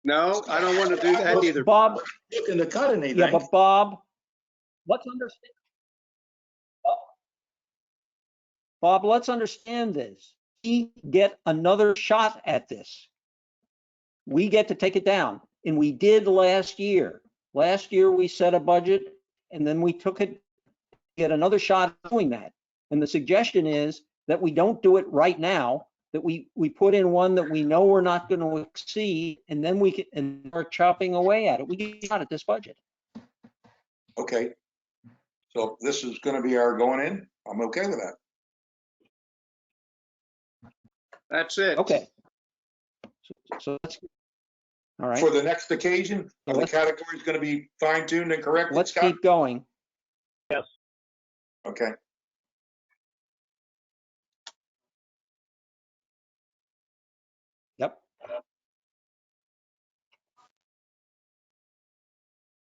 No, I don't want to do that either. Bob, Looking to cut anything. yeah, but Bob, let's understand. Bob, let's understand this. We get another shot at this. We get to take it down, and we did last year. Last year, we set a budget, and then we took it, get another shot at doing that. And the suggestion is that we don't do it right now, that we put in one that we know we're not going to exceed, and then we can and start chopping away at it. We get out at this budget. Okay. So this is gonna be our going in. I'm okay with that. That's it. Okay. So that's, all right. For the next occasion, So are the let's- categories gonna be fine tuned and corrected, Let's Scott? keep going. Yes. Okay. Yep.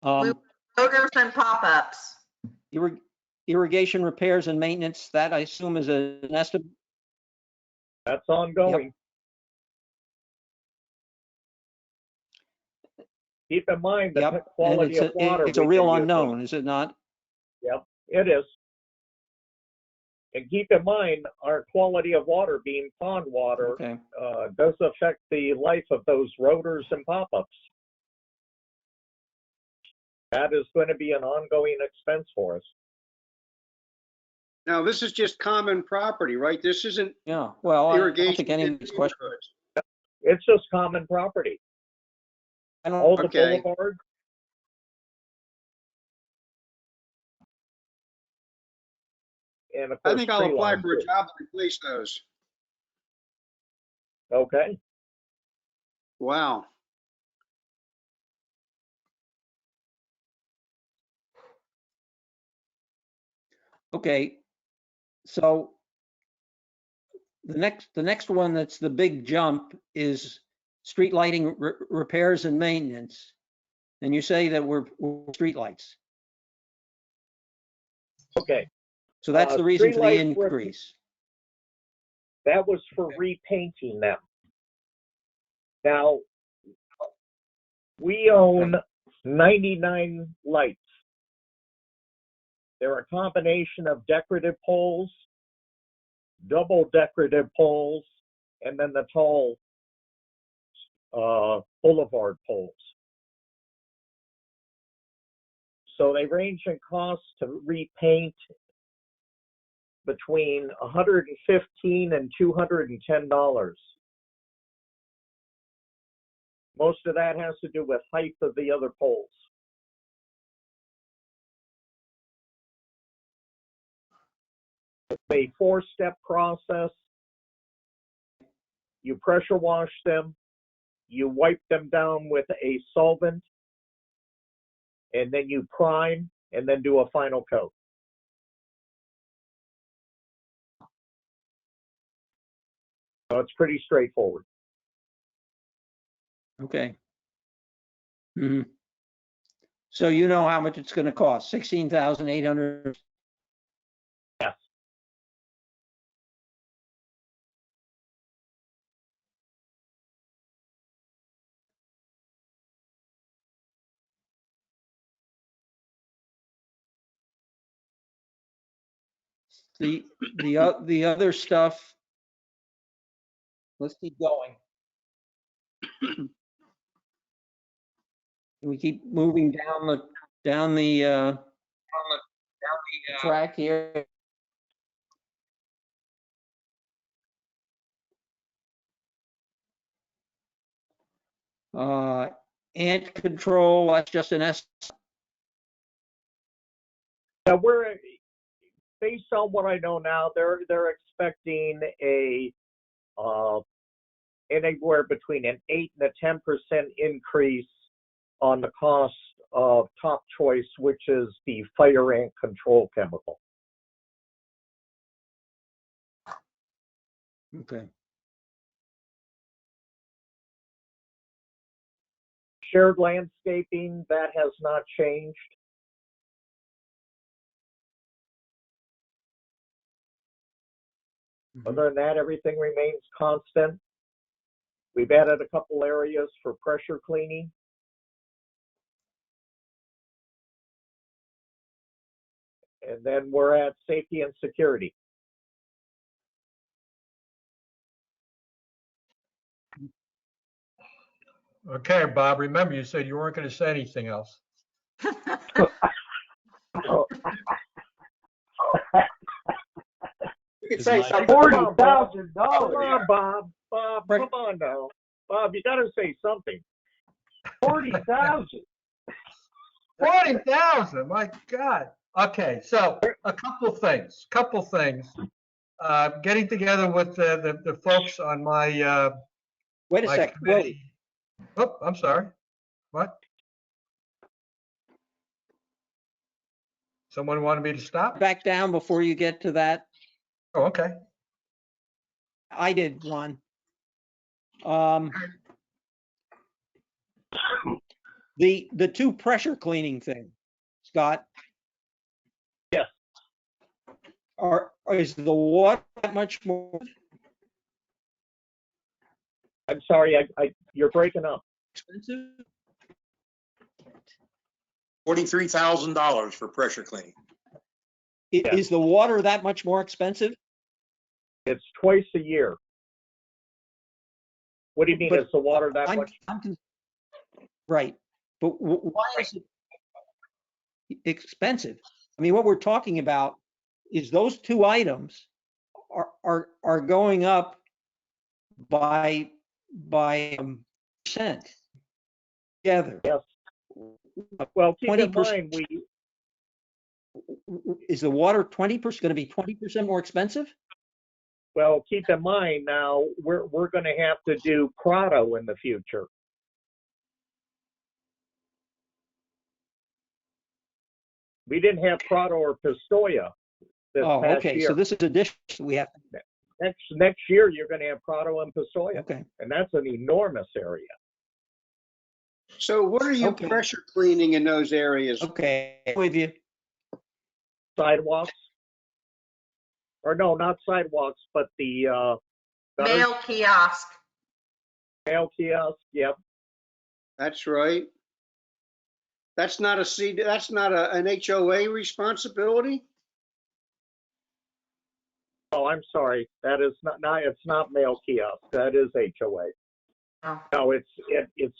Rotors and pop-ups. Irrigation repairs and maintenance, that I assume is an estimate. That's ongoing. Keep in mind that the Yep. And quality of water. it's a we real can use unknown, is it not? Yep, it is. And keep in mind, our quality of water being pond water Okay. does affect the life of those rotors and pop-ups. That is going to be an ongoing expense for us. Now, this is just common property, right? This isn't Yeah. Well, I don't irrigation. think anybody's question. It's just common property. I don't. All the Okay. boulevards. And of I course, think I'll tree apply lines for a too. job to replace those. Okay. Wow. Okay. So the next one that's the big jump is street lighting repairs and maintenance. And you say that we're street lights. Okay. So that's the reason for the Streetlights were- increase. That was for repainting them. Now, we own 99 lights. They're a combination of decorative poles, double decorative poles, and then the tall boulevard poles. So they range in cost to repaint between $115 and $210. Most of that has to do with height of the other poles. It's a 4-step process. You pressure wash them, you wipe them down with a solvent, and then you prime and then do a final coat. So it's pretty straightforward. Okay. Hmm. So you know how much it's going to cost, 16,800. Yes. The other stuff, let's keep going. We keep moving down the track here. Ant control, that's just an S. Now we're based on what I know now, they're expecting a anywhere between an 8 and a 10% increase on the cost of Top Choice, which is the fire ant control chemical. Okay. Shared landscaping, that has not changed. Other than that, everything remains constant. We've added a couple areas for pressure cleaning. And then we're at safety and security. Okay, Bob, remember you said you weren't going to say anything else. You could Is say my- something. $40,000. Come on, Bob. Bob, Right. come on now. Bob, you got to say something. 40,000. 40,000, my God. Okay, so a couple things. Getting together with the folks on my, Wait a my sec, committee. Willie, Oh, I'm sorry. What? Someone wanted me to stop? back down before you get to that. Oh, okay. I did one. The two pressure cleaning thing, Scott. Yes. Is the water that much more I'm sorry, you're breaking up. expensive? $43,000 for pressure cleaning. Yeah. Is the water that much more expensive? It's twice a year. What do you mean, But is the water that much? Right, but why is it expensive? I mean, what we're talking about is those two items are going up by percent together. Yes. Well, keep in 20%. mind, Is the water 20% going to be 20% more expensive? well, keep in mind now, we're going to have to do Prado in the future. We didn't have Prado or Pistoia this Oh, past okay, year. so this is additional, we have, Next year, you're going to have Prado and Pistoia, okay. and that's an enormous area. So what are you Okay. pressure cleaning in those areas? Okay, with you. Sidewalks, or no, not sidewalks, but the gutters, Mail kiosk. mail kiosk. Yep. That's right. That's not an HOA responsibility? Oh, I'm sorry. That is not. It's not mail kiosk. That is HOA. Oh. No, it's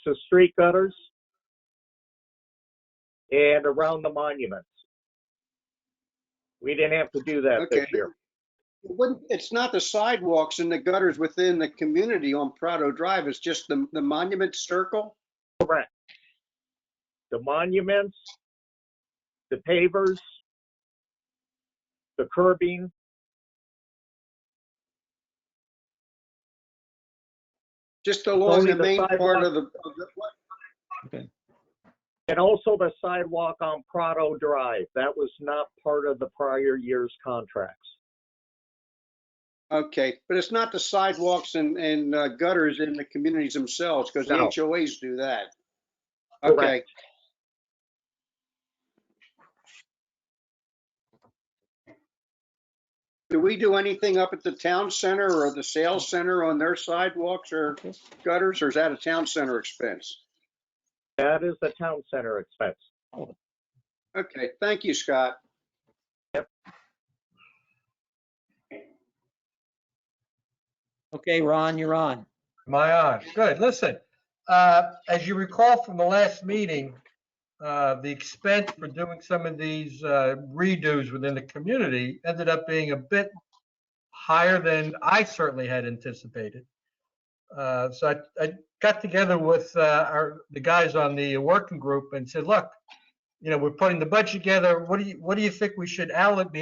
the street gutters and around the monuments. We didn't have to do that this Okay. year. It's not the sidewalks and the gutters within the community on Prado Drive, it's just the monument circle? Correct. The monuments, the pavers, the curbing. Just along only the the main part sidewalk. of the, Okay. And also the sidewalk on Prado Drive. That was not part of the prior year's contracts. okay, but it's not the sidewalks and gutters in the communities themselves, because the No. HOAs do that. Okay, Correct. do we do anything up at the town center or the sales center on their sidewalks or gutters, or is that a town center expense? That is the town center expense. Okay, thank you, Scott. Okay, Ron, you're on. Am I on? Good. Listen, as you recall from the last meeting, the expense for doing some of these redos within the community ended up being a bit higher than I certainly had anticipated. So I got together with the guys on the working group and said, look, you know, we're putting the budget together. What do you think we should be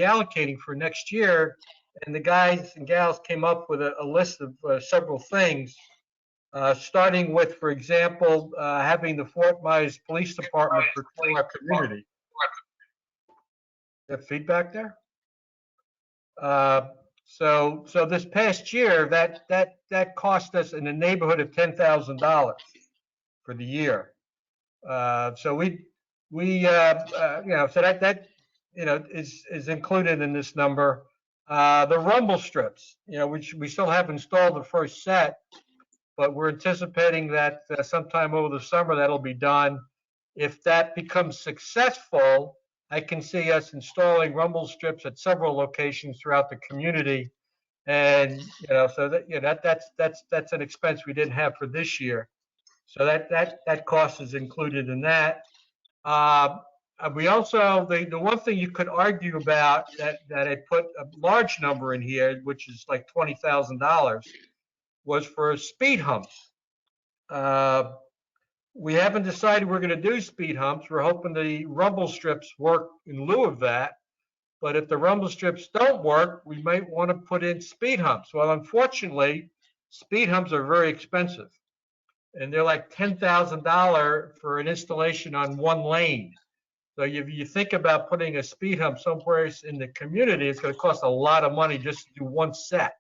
allocating for next year? And the guys and gals came up with a list of several things, starting with, for example, having the Fort Myers Police Department patrol our community. You have feedback there? So this past year, that cost us in the neighborhood of $10,000 for the year. So so that is included in this number. The rumble strips, which we still have installed the first set, but we're anticipating that sometime over the summer that'll be done. If that becomes successful, I can see us installing rumble strips at several locations throughout the community. And, so that's an expense we didn't have for this year. So that cost is included in that. We also, the one thing you could argue about that I put a large number in here, which is like $20,000, was for speed humps. We haven't decided we're going to do speed humps. We're hoping the rumble strips work in lieu of that. But if the rumble strips don't work, we might want to put in speed humps. Well, unfortunately, speed humps are very expensive. And they're like $10,000 for an installation on one lane. So if you think about putting a speed hump somewhere in the community, it's going to cost a lot of money just to do one set.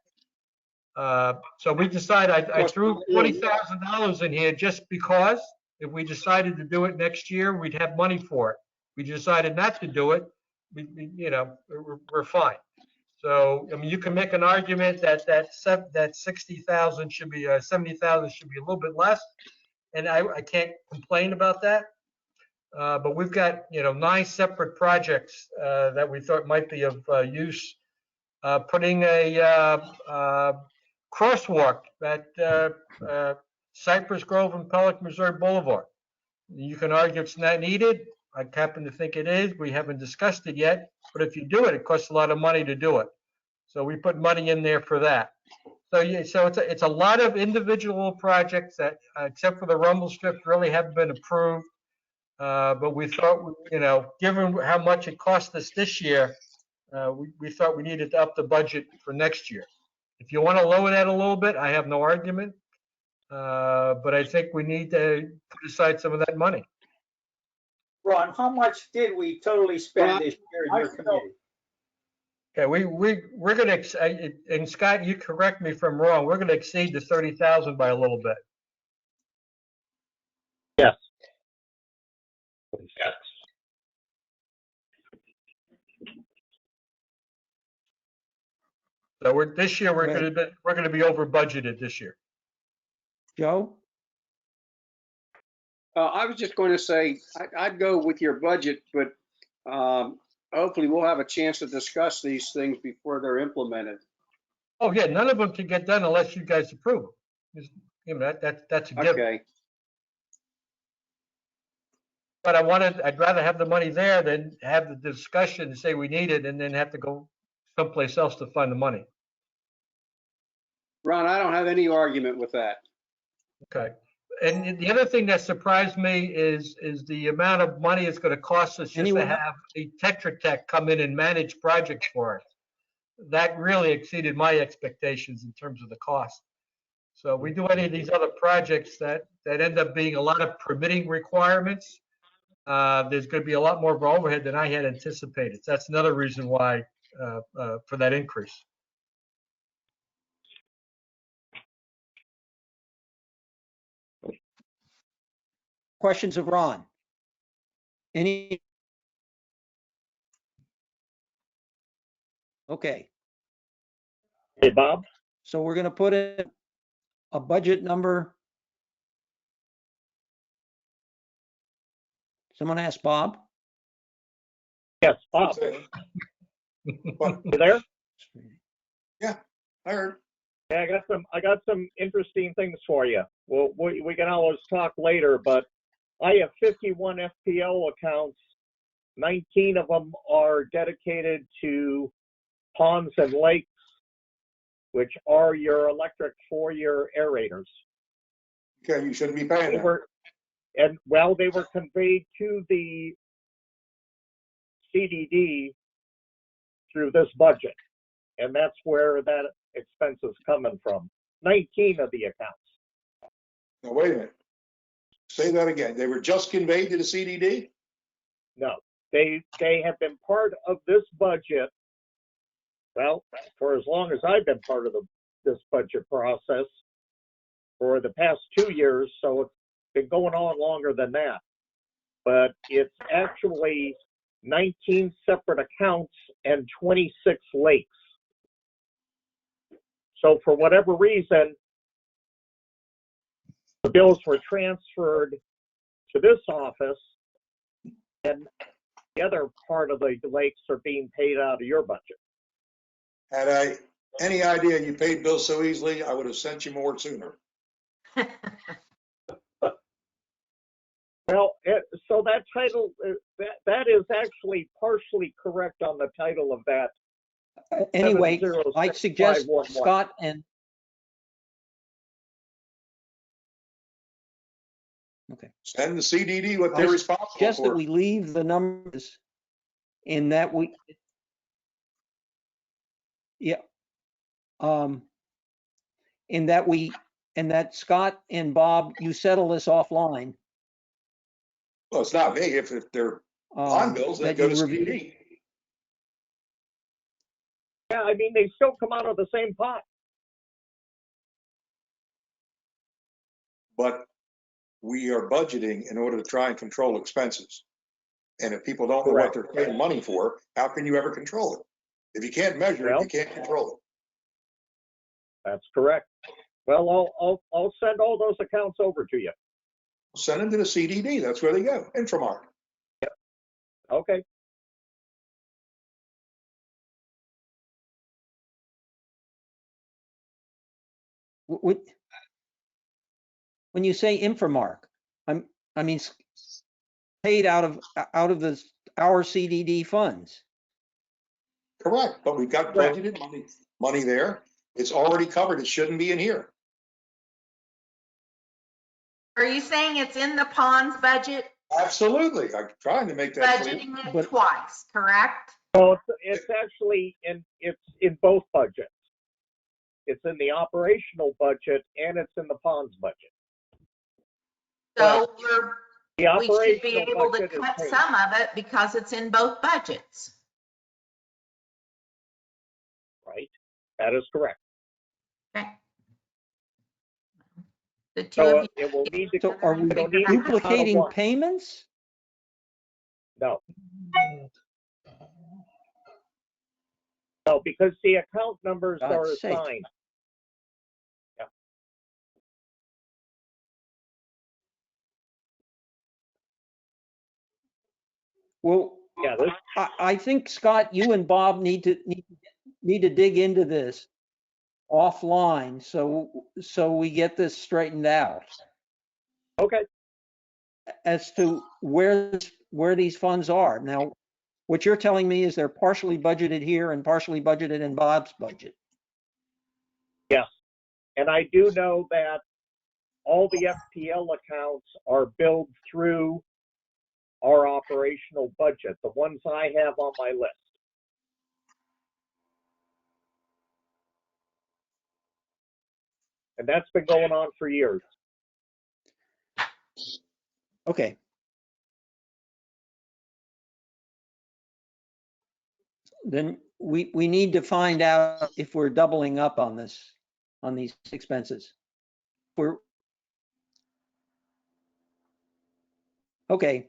So we decided, I threw $20,000 in here just because if we decided to do it next year, we'd have money for it. We decided not to do it, we're fine. So, I mean, you can make an argument that 60,000 should be, 70,000 should be a little bit less. And I can't complain about that. But we've got, 9 separate projects that we thought might be of use. Putting a crosswalk at Cypress Grove and Pelican Reserve Boulevard. You can argue it's not needed. I happen to think it is. We haven't discussed it yet. But if you do it, it costs a lot of money to do it. So we put money in there for that. So yeah, so it's a lot of individual projects that, except for the rumble strips, really haven't been approved. But we thought, given how much it cost us this year, we thought we needed to up the budget for next year. If you want to lower that a little bit, I have no argument. But I think we need to put aside some of that money. Ron, how much did we totally spend this year in your committee? Okay, we're going to, and Scott, you correct me if I'm wrong, we're going to exceed the 30,000 by a little bit. Yes. So this year we're going to be over budgeted this year. Joe? I was just going to say, I'd go with your budget, but hopefully we'll have a chance to discuss these things before they're implemented. Oh yeah, none of them can get done unless you guys approve them. That's a given. Okay. But I'd rather have the money there than have the discussion and say we need it and then have to go someplace else to find the money. Ron, I don't have any argument with that. Okay. And the other thing that surprised me is the amount of money it's going to cost us just to have a Tetra Tech come in and manage projects for us. That really exceeded my expectations in terms of the cost. So we do any of these other projects that end up being a lot of permitting requirements. There's going to be a lot more overhead than I had anticipated. So that's another reason why for that increase. Questions of Ron? Any? Okay. Hey, Bob? So we're going to put in a budget number. Someone asked Bob? Yes, Bob. But, You there? yeah, I heard. Yeah, I got some interesting things for you. Well, we can always talk later, but I have 51 FPL accounts. 19 of them are dedicated to ponds and lakes, which are your electric 4-year aerators. Okay, you shouldn't be paying They that. were conveyed to the CDD through this budget, and that's where that expense is coming from. 19 of the accounts. Now, wait a minute. Say that again. They were just conveyed to the CDD? No, they have been part of this budget, well, for as long as I've been part of this budget process, for the past 2 years, so it's been going on longer than that. But it's actually 19 separate accounts and 26 lakes. So for whatever reason, the bills were transferred to this office, and the other part of the lakes are being paid out of your budget. Had I any idea you paid bills so easily, I would have sent you more sooner. Well, so that title, that is actually partially correct on the title of that. Anyway, I suggest 706-511. Scott and. Okay. Send the CDD what I they're responsible suggest that for. we leave the numbers in that we. Yeah. In that Scott and Bob, you settle this offline. Well, it's not me. If they're bond bills, they That go you to review. CDD. Yeah, I mean, they still come out of the same pot. But we are budgeting in order to try and control expenses. And if people don't know what they're paying money for, how can you ever control it? If you can't measure it, you can't control it. That's correct. Well, I'll send all those accounts over to you. Send them to the CDD. That's where they go. Infomark. Okay. When you say Infomark, I mean paid out of our CDD funds. Correct, but we've got budgeted money there. It's already covered. It shouldn't be in here. Are you saying it's in the ponds budget? Absolutely. I'm trying to make that clear. Budgeting it twice, correct? So it's actually it's in both budgets. It's in the operational budget and it's in the ponds budget. So The we should be operational able to budget is cut paid. some of it because it's in both budgets. Right, that is correct. Okay. The two So of you. it will need to. So are we it'll need to come out of duplicating one. payments? No. No, because the account numbers are God's sake. assigned. Yeah. Well, Yeah, I think Scott, you and Bob need to dig into this offline so we get this straightened out okay. as to where these funds are. Now, what you're telling me is they're partially budgeted here and partially budgeted in Bob's budget. Yes, and I do know that all the FPL accounts are billed through our operational budget, the ones I have on my list. And that's been going on for years. Okay. Then we need to find out if we're doubling up on these expenses. Okay.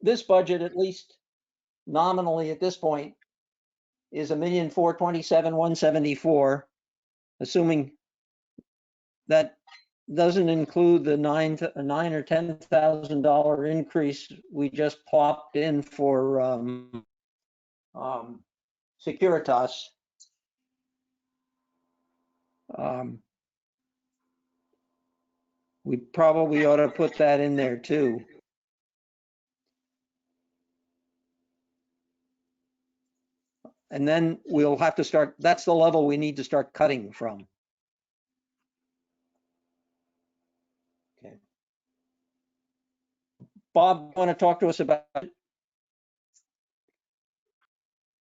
This budget, at least nominally at this point, is $1,427,174, assuming that doesn't include the $9,000 or $10,000 increase we just plopped in for Securitas. We probably ought to put that in there too. And then we'll have to start, that's the level we need to start cutting from. Okay. Bob, want to talk to us about it?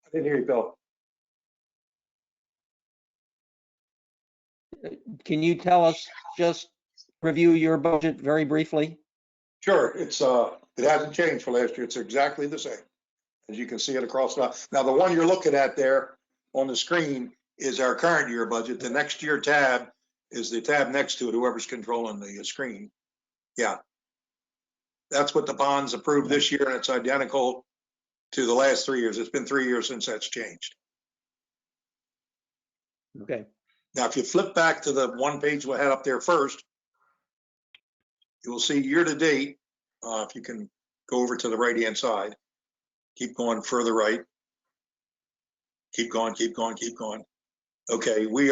I didn't hear you, Bill. Can you tell us, just review your budget very briefly? Sure. It hasn't changed for last year. It's exactly the same. As you can see it across the, now the one you're looking at there on the screen is our current year budget. The next year tab is the tab next to it, whoever's controlling the screen. Yeah. That's what the bonds approved this year, and it's identical to the last 3 years. It's been 3 years since that's changed. Okay. Now, if you flip back to the one page we had up there first, you will see year to date. If you can go over to the right-hand side, keep going further right. Keep going, keep going, keep going. Okay, we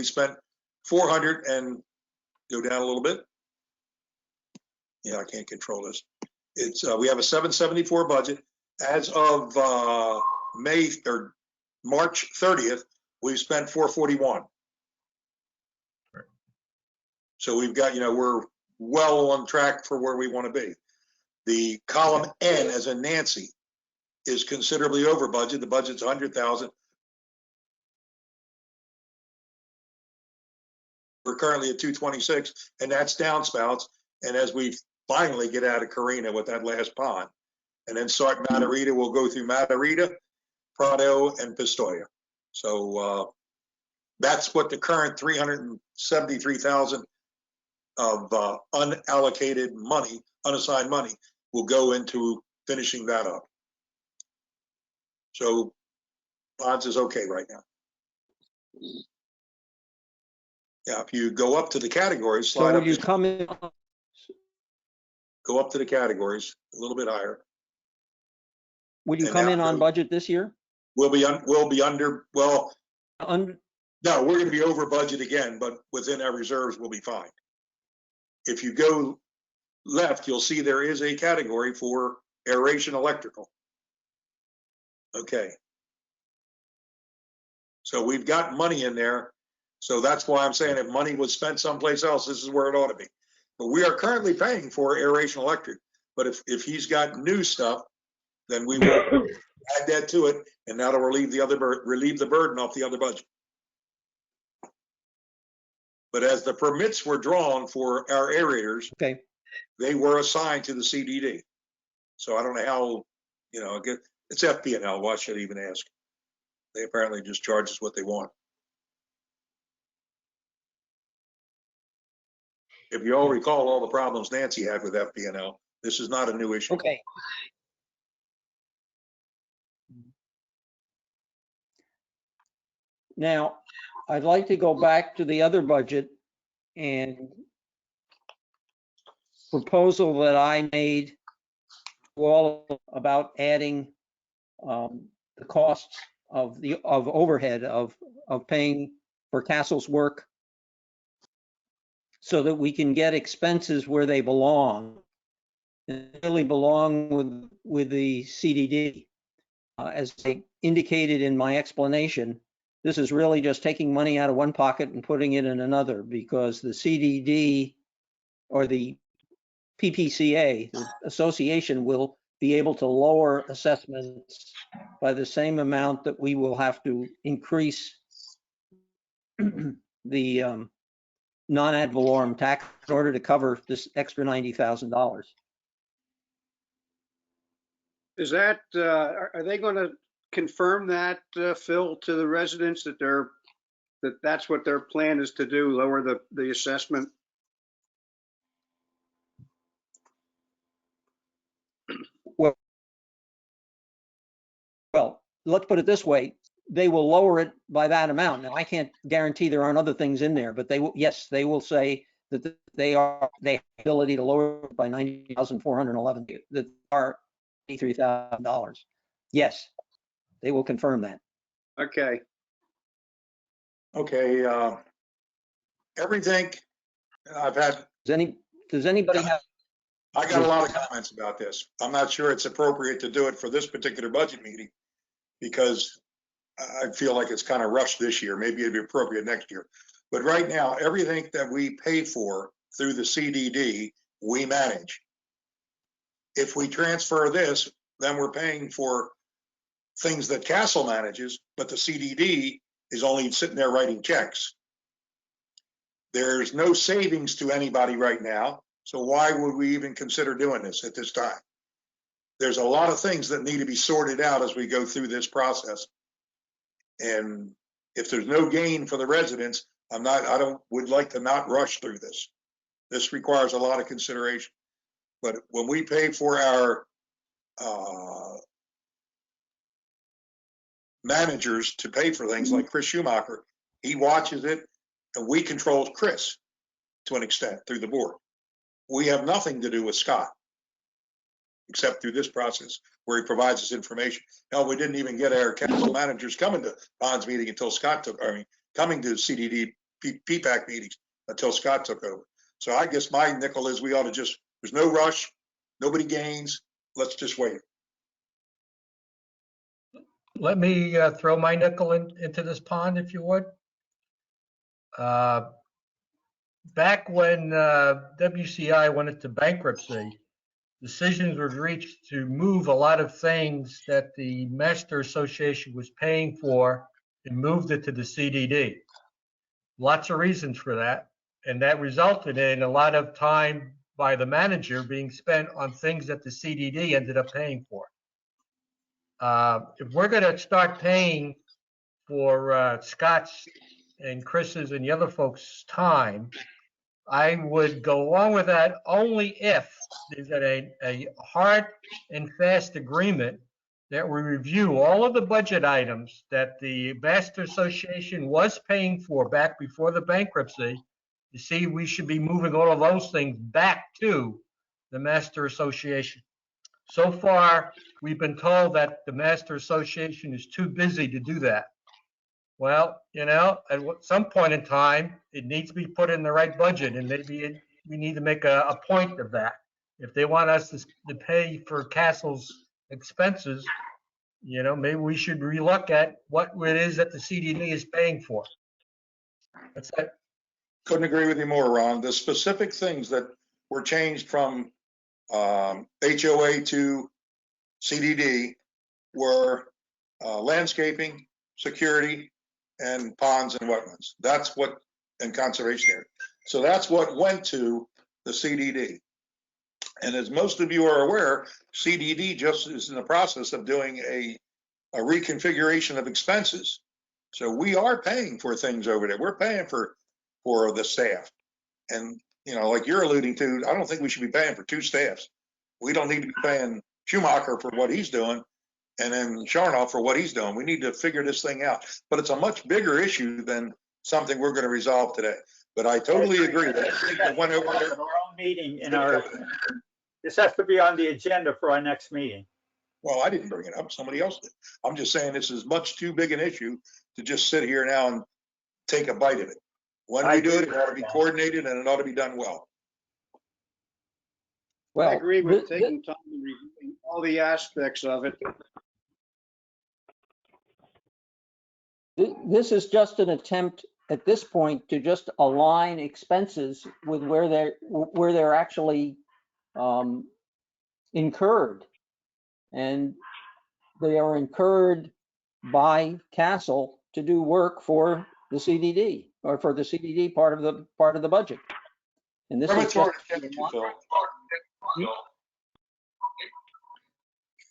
spent $400 and Go down a little bit. Yeah, I can't control this. It's we have a 774 budget. As of May or March 30th, we've spent 441. So we've got, we're well on track for where we want to be. The column N, as in Nancy, is considerably over budget. The budget's 100,000. We're currently at 226, and that's downspouts. And as we finally get out of Carina with that last pond, and then start Matarita, we'll go through Matarita, Prado, and Pistoia. So that's what the current 373,000 of unallocated money, unassigned money, will go into finishing that up. So bonds is okay right now. Yeah, if you go up to the categories, So slide would up, you come in, go up to the categories a little bit higher. would you And come now in on go- budget this year? We'll be under. Well, Un- no, we're going to be over budget again, but within our reserves, we'll be fine. If you go left, you'll see there is a category for aeration electrical. Okay. So we've got money in there. So that's why I'm saying if money was spent someplace else, this is where it ought to be. But we are currently paying for aeration electric. But if he's got new stuff, then we will add that to it, and that'll relieve the burden off the other budget. But as the permits were drawn for our aerators, Okay, they were assigned to the CDD. So I don't know how, it's FP&L. Why should I even ask? They apparently just charge us what they want. If you all recall all the problems Nancy had with FP&L, this is not a new issue. okay. Now, I'd like to go back to the other budget and proposal that I made to all about adding the costs of overhead of paying for Castle's work so that we can get expenses where they belong. And they really belong with the CDD. As I indicated in my explanation, this is really just taking money out of one pocket and putting it in another, because the CDD or the PPCA, the association, will be able to lower assessments by the same amount that we will have to increase the non-ad valorem tax in order to cover this extra $90,000. Is that, are they going to confirm that, Phil, to the residents that that's what their plan is to do, lower the assessment? Well, let's put it this way. They will lower it by that amount. Now, I can't guarantee there aren't other things in there, but they will, yes, they will say that they have the ability to lower it by $90,411, that are $83,000. Yes, they will confirm that. Okay. Okay. Everything I've had, Does anybody have? I got a lot of comments about this. I'm not sure it's appropriate to do it for this particular budget meeting because I feel like it's kind of rushed this year. Maybe it'd be appropriate next year. But right now, everything that we pay for through the CDD, we manage. If we transfer this, then we're paying for things that Castle manages, but the CDD is only sitting there writing checks. There's no savings to anybody right now. So why would we even consider doing this at this time? There's a lot of things that need to be sorted out as we go through this process. And if there's no gain for the residents, would like to not rush through this. This requires a lot of consideration. But when we pay for our managers to pay for things like Chris Schumacher, he watches it and we control Chris to an extent through the board. We have nothing to do with Scott except through this process where he provides us information. Hell, we didn't even get our council managers coming to Bond's meeting until coming to CDD PPAC meetings until Scott took over. So I guess my nickel is we ought to just, there's no rush, nobody gains, let's just wait. Let me throw my nickel into this pond, if you would. Back when WCI went into bankruptcy, decisions were reached to move a lot of things that the Master Association was paying for and moved it to the CDD. Lots of reasons for that. And that resulted in a lot of time by the manager being spent on things that the CDD ended up paying for. If we're going to start paying for Scott's and Chris's and the other folks' time, I would go along with that only if there's a hard and fast agreement that we review all of the budget items that the Master Association was paying for back before the bankruptcy to see we should be moving all of those things back to the Master Association. So far, we've been told that the Master Association is too busy to do that. Well, you know, at some point in time, it needs to be put in the right budget, and maybe we need to make a point of that. If they want us to pay for Castle's expenses, you know, maybe we should relook at what it is that the CDD is paying for. That's it. Couldn't agree with you more, Ron. The specific things that were changed from HOA to CDD were landscaping, security, and ponds and wetlands. That's what, and conservation area. So that's what went to the CDD. And as most of you are aware, CDD just is in the process of doing a reconfiguration of expenses. So we are paying for things over there. We're paying for the staff. And, you know, like you're alluding to, I don't think we should be paying for two staffs. We don't need to be paying Schumacher for what he's doing and then Sharnoff for what he's doing. We need to figure this thing out. But it's a much bigger issue than something we're going to resolve today. But I totally agree that I think that went over there. Our own meeting this has to be on the agenda for our next meeting. Well, I didn't bring it up. Somebody else did. I'm just saying this is much too big an issue to just sit here now and take a bite of it. When we do it, it ought to be coordinated and it ought to be done well. Well, I agree with taking time and reviewing all the aspects of it. This is just an attempt at this point to just align expenses with where they're actually incurred. And they are incurred by Castle to do work for the CDD or for the CDD part of the budget. And this is just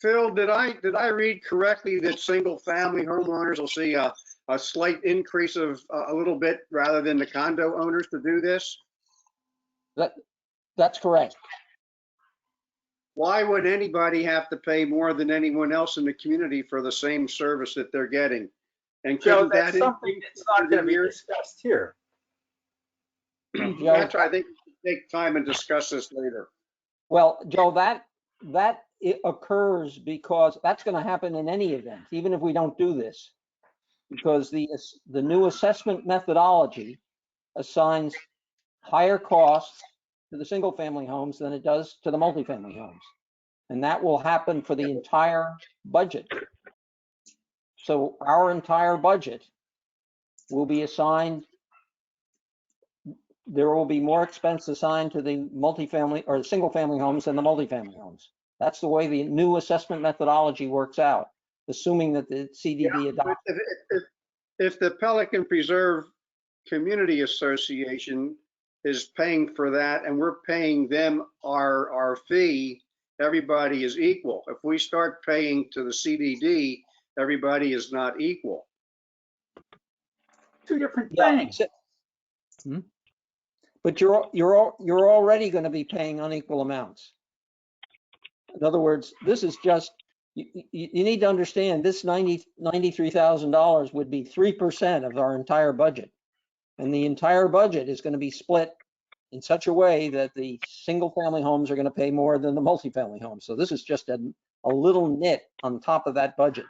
Phil, did I read correctly that single family homeowners will see a slight increase of a little bit rather than the condo owners to do this? That's correct. Why would anybody have to pay more than anyone else in the community for the same service that they're getting? And Joe, couldn't that's something that's not going to be discussed here. That's why I think we should take time and discuss this later. Well, Joe, that it occurs because that's going to happen in any event, even if we don't do this, because the new assessment methodology assigns higher costs to the single family homes than it does to the multifamily homes. And that will happen for the entire budget. So our entire budget will be assigned, there will be more expense assigned to the multifamily or the single family homes than the multifamily homes. That's the way the new assessment methodology works out, assuming that the CDD adopts. If the Pelican Preserve Community Association is paying for that and we're paying them our fee, everybody is equal. If we start paying to the CDD, everybody is not equal. Two different things. But you're already going to be paying unequal amounts. In other words, this is just, you need to understand this $93,000 would be 3% of our entire budget. And the entire budget is going to be split in such a way that the single family homes are going to pay more than the multifamily homes. So this is just a little nit on top of that budget.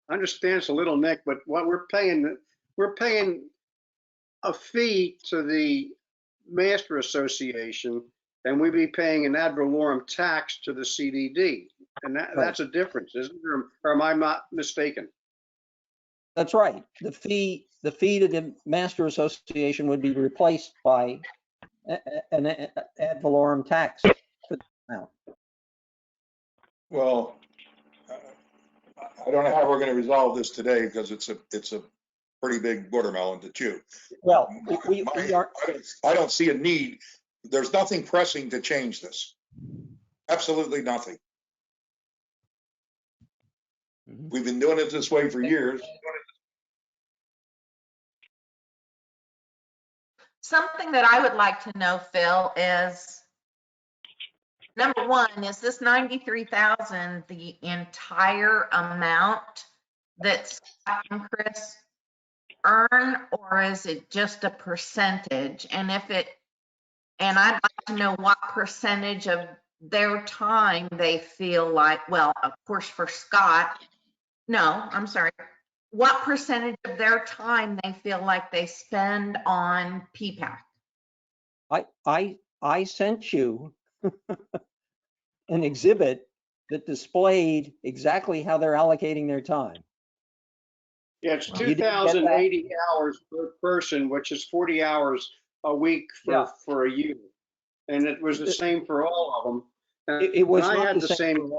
I understand it's a little nick, but what we're paying a fee to the Master Association and we'd be paying an ad valorem tax to the CDD. And that's a difference, isn't it? Or am I not mistaken? That's right. The fee to the Master Association would be replaced by an ad valorem tax. Well, I don't know how we're going to resolve this today because it's a pretty big watermelon to chew. Well, we are. I don't see a need. There's nothing pressing to change this. Absolutely nothing. We've been doing it this way for years. Something that I would like to know, Phil, is number one, is this 93,000 the entire amount that Scott and Chris earn, or is it just a percentage? And I'd like to know what percentage of their time they feel like, well, of course for Scott, no, I'm sorry. What percentage of their time they feel like they spend on PPAC? I sent you an exhibit that displayed exactly how they're allocating their time. Yeah, it's You didn't get that? 2,080 hours per person, which is 40 hours a week for a year. And it was the same for all of them. And It was I not had the the same same.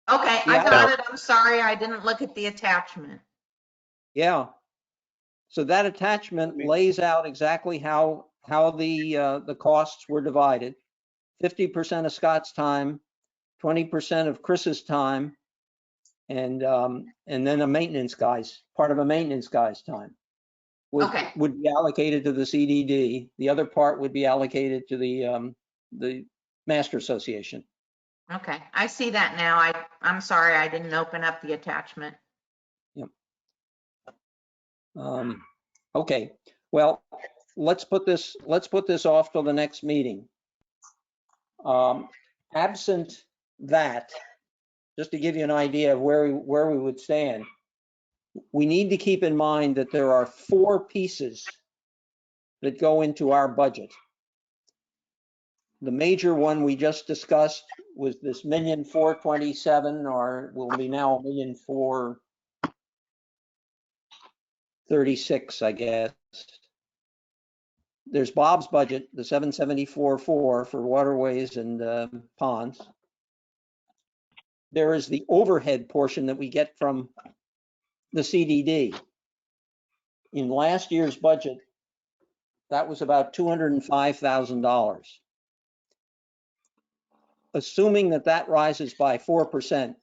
Okay, I got it. I'm sorry, I didn't look at the attachment. Yeah. So that attachment lays out exactly how the costs were divided. 50% of Scott's time, 20% of Chris's time, and then a maintenance guy's part of a maintenance guy's time would be allocated to the CDD. The other part would be allocated to the Master Association. Okay, I see that now. I'm sorry, I didn't open up the attachment. Yep. Okay. Well, let's put this off till the next meeting. Absent that, just to give you an idea of where we would stand, we need to keep in mind that there are 4 pieces that go into our budget. The major one we just discussed was this $1,427,000, or will be now $1,436,000, I guess. There's Bob's budget, the $774,400 for waterways and ponds. There is the overhead portion that we get from the CDD. In last year's budget, that was about $205,000. Assuming that rises by 4%,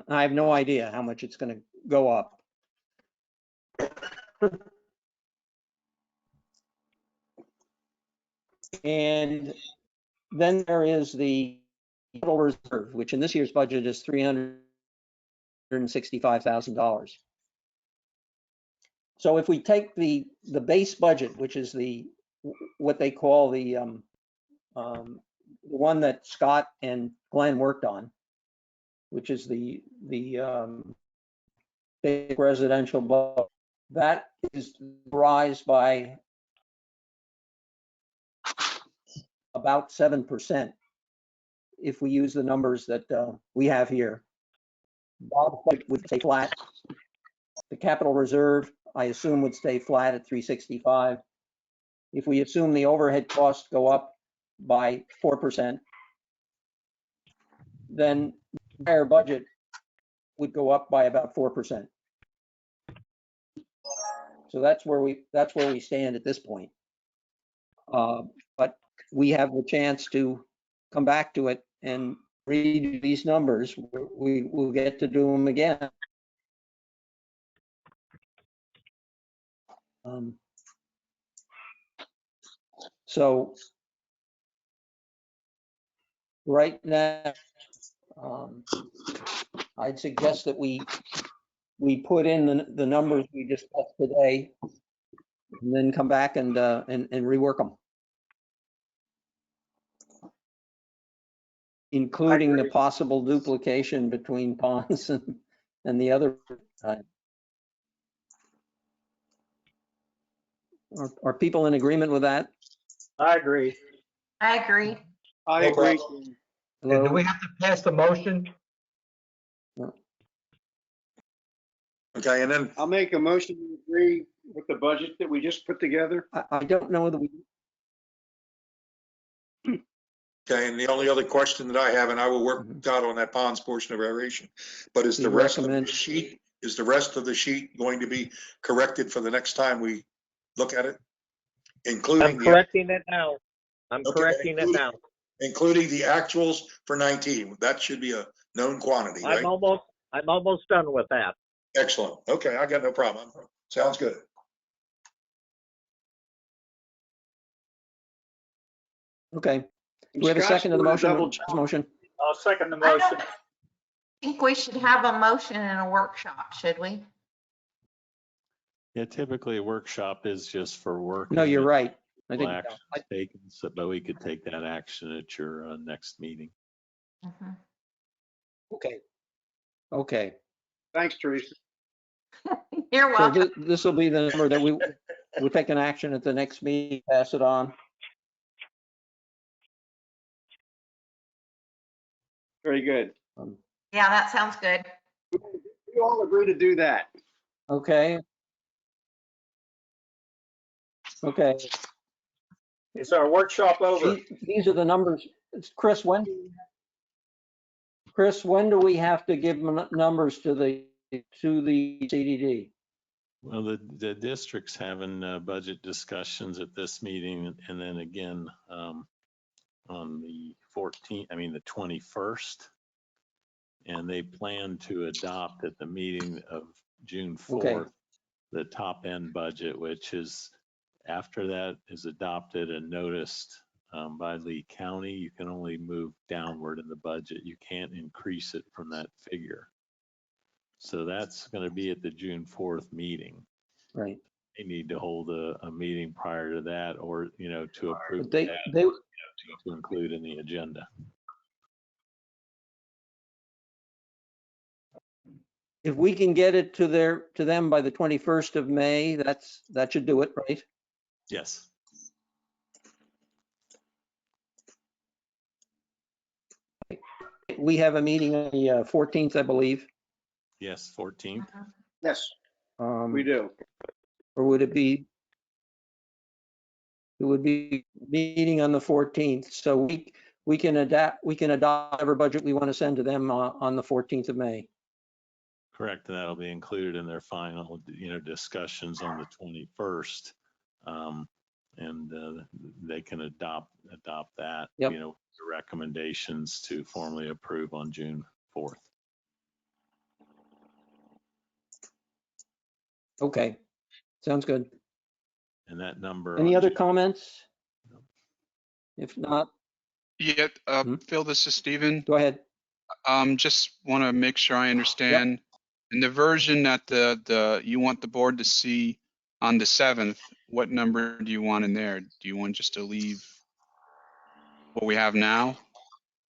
I have no idea how much it's going to go up. And then there is the capital reserve, which in this year's budget is $365,000. So if we take the base budget, which is what they call the one that Scott and Glenn worked on, which is the basic residential budget, that is rise by about 7% if we use the numbers that we have here. Bob's budget would stay flat. The capital reserve, I assume, would stay flat at 365. If we assume the overhead costs go up by 4%, then the entire budget would go up by about 4%. So that's where we stand at this point. But we have the chance to come back to it and read these numbers. We will get to do them again. So right now, I'd suggest that we put in the numbers we discussed today, and then come back and rework them, including the possible duplication between ponds and the other. Are people in agreement with that? I agree. I agree. I No agree. problem. And do Hello? we have to pass the motion? Okay, and then, I'll make a motion to agree with the budget that we just put together. I don't know that we, okay, and the only other question that I have, and I will work Mhm. out on that ponds portion of aeration, but is We the rest of the recommend- sheet, is the rest of the sheet going to be corrected for the next time we look at it? I'm Including the, correcting it now. I'm Okay, correcting it now. including the actuals for 19. That should be a known quantity, right? I'm almost done with that. Excellent. Okay, I got no problem. Sounds good. okay. Do we have a Scott's second to the doing a motion? double This check. motion? I'll second the I motion. don't think we should have a motion in a workshop, should we? Yeah, typically a workshop is just for work. No, you're right. I think, Action taken, but we could take that action at your next meeting. Mhm. okay. Okay. Thanks, Teresa. You're So welcome. this will be the number that we'll take an action at the next meeting, pass it on. Very good. Yeah, that sounds good. We all agree to do that. Okay. Okay, Is our workshop over? these are the numbers. Chris, when do we have to give numbers to the CDD? Well, the district's having budget discussions at this meeting, and then again on the 14th, the 21st. And they plan to adopt at the meeting of June 4th, Okay. the top end budget, which is after that is adopted and noticed by Lee County, you can only move downward in the budget. You can't increase it from that figure. So that's going to be at the June 4th meeting. Right. They need to hold a meeting prior to that, or, to approve They, that they, to include in the agenda. if we can get it to them by the 21st of May, that should do it, right? Yes. We have a meeting on the 14th, I believe. Yes, 14th. Yes, Um, we do. Or would it be? It would be meeting on the 14th, so we can adopt whatever budget we want to send to them on the 14th of May. Correct, and that'll be included in their final, discussions on the 21st. And they can adopt that, Yep. The recommendations to formally approve on June 4th. Okay, sounds good. And that number. Any on other June- comments? If not, Yeah, Phil, this is Steven. go ahead. Just want to make sure I understand. In the version that you want the board to see on the 7th, what number do you want in there? Do you want just to leave what we have now?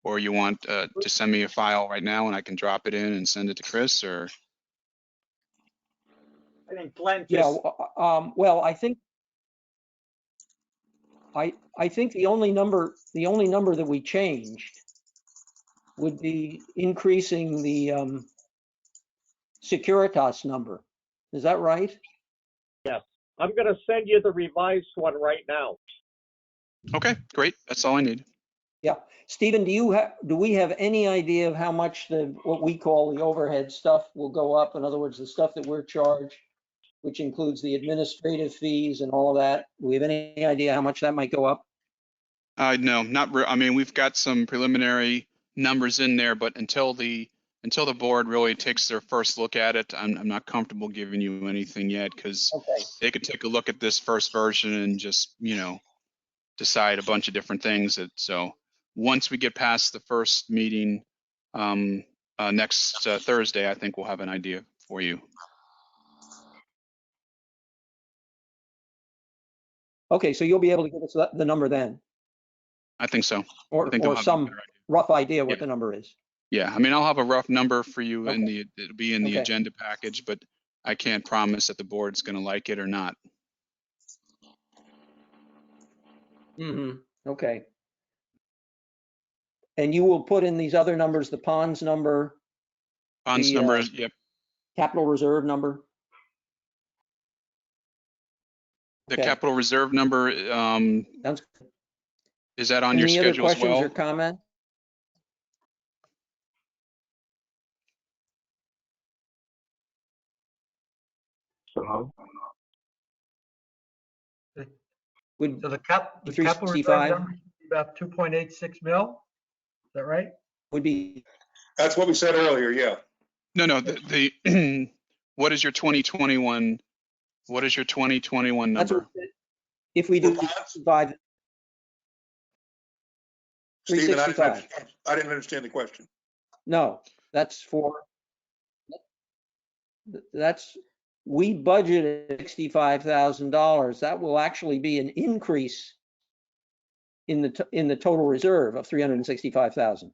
Or you want to send me a file right now and I can drop it in and send it to Chris, or? I think Glenn Yeah, just, well, I think the only number that we changed would be increasing the Securitas number. Is that right? Yes. I'm going to send you the revised one right now. Okay, great. That's all I need. Yeah. Stephen, do we have any idea of how much what we call the overhead stuff will go up? In other words, the stuff that we're charged, which includes the administrative fees and all of that. Do we have any idea how much that might go up? No, we've got some preliminary numbers in there, but until the board really takes their first look at it, I'm not comfortable giving you anything yet, because Okay. they could take a look at this first version and just, decide a bunch of different things. So once we get past the first meeting next Thursday, I think we'll have an idea for you. Okay, so you'll be able to give us the number then, I think so. or I think I'll have a some better idea. rough idea what Yeah. the number is. Yeah, I'll have a rough number for you Okay. it'll be in the Okay. agenda package, but I can't promise that the board's going to like it or not. Okay. And you will put in these other numbers, the ponds number, Bonds The, number, yep. capital reserve number? The Okay. capital reserve number, Sounds good. is that on your Any other schedule as questions or well? comments? So, Would So the capital reserve 365 number is about 2.86 mil? Is that right? would be, That's what we said earlier, yeah. No, the what is your 2021? What is your 2021 that's what, number? if we do 5, Stephen, 365. I didn't understand the question. No, that's for, that's, we budgeted $65,000. That will actually be an increase in the total reserve of 365,000.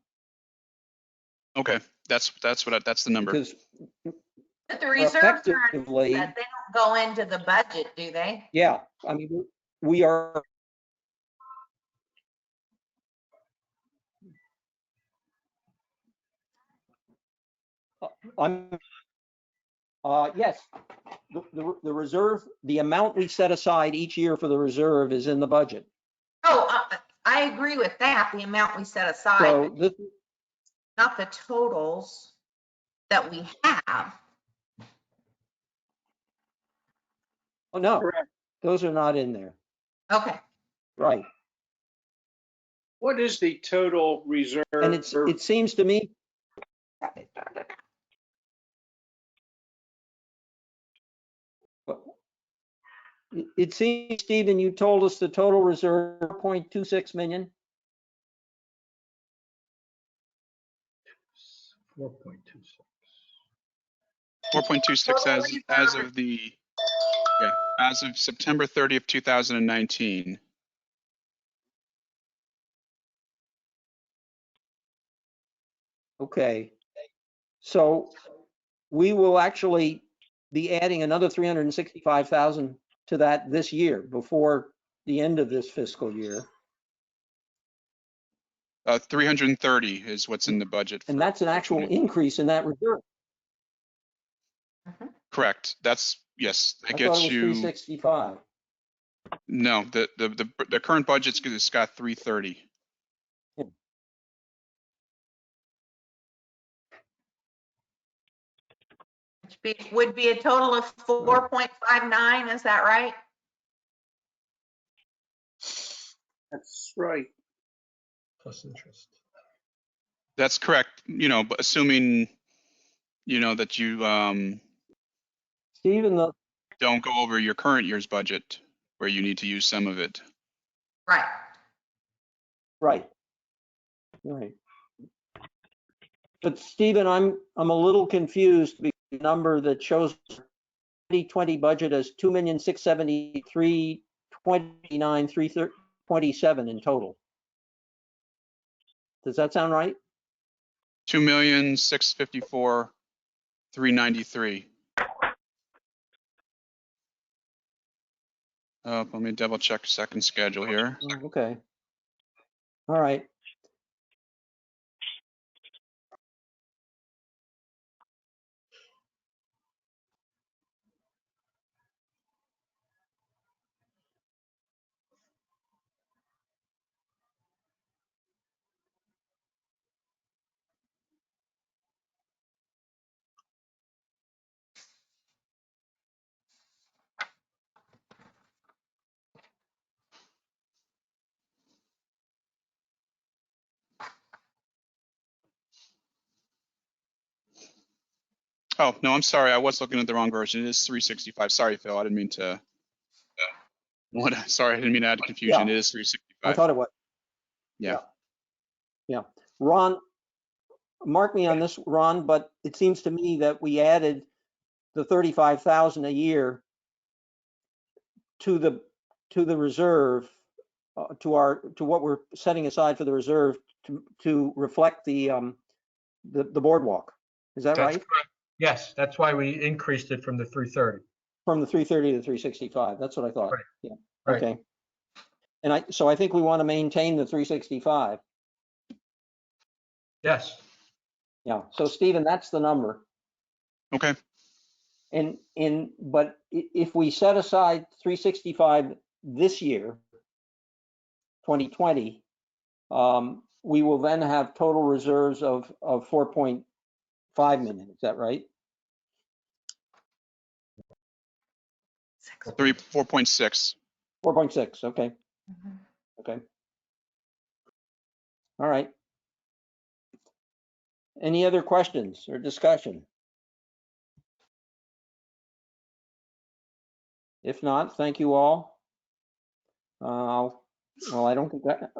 Okay, that's the number. Because But the reserves are, effectively, they don't go into the budget, do they? yeah, I mean, we are, yes, the reserve, the amount we set aside each year for the reserve is in the budget. Oh, I agree with that, the amount we set aside, So but this, not the totals that we have. oh no, Correct. those are not in there. Okay. Right. What is the total reserve? And it seems to me, it seems, Stephen, you told us the total reserve 0.26 million. 4.26. 4.26 as of September 30th, 2019. Okay. So we will actually be adding another 365,000 to that this year before the end of this fiscal year. 330 is what's in the budget. And that's an actual increase in that reserve. Correct. That's, yes, that I thought gets it was you. 365. No, the current budget's got 330. Which would be a total of 4.59, is that right? That's right. Plus interest. That's correct. You know, but assuming, you know, that you Stephen, don't go over your current year's budget where you need to use some of it. Right. right. But Stephen, I'm a little confused because the number that shows 2020 budget as 2,673,329,327 in total. Does that sound right? 2,654,393. Let me double check second schedule here. Okay. All right. Oh, no, I'm sorry. I was looking at the wrong version. It is 365. Sorry, Phil. I didn't mean to. Sorry, I didn't mean to add confusion. Yeah. It is I 365. thought it was. Yeah. Yeah. Ron, mark me on this, Ron, but it seems to me that we added the 35,000 a year to the reserve, to what we're setting aside for the reserve to reflect the boardwalk. Is that right? Correct. Yes, that's why we increased it from the 330. From the 330 to 365. That's what I thought. Right. Yeah. Right. Okay. And so I think we want to maintain the 365. Yes. Yeah, so Stephen, that's the number. Okay. But if we set aside 365 this year, 2020, we will then have total reserves of 4.5 million. Is that right? 4.6. 4.6. Okay. Mhm. Okay. All right. Any other questions or discussion? If not, thank you all. Well, I don't think that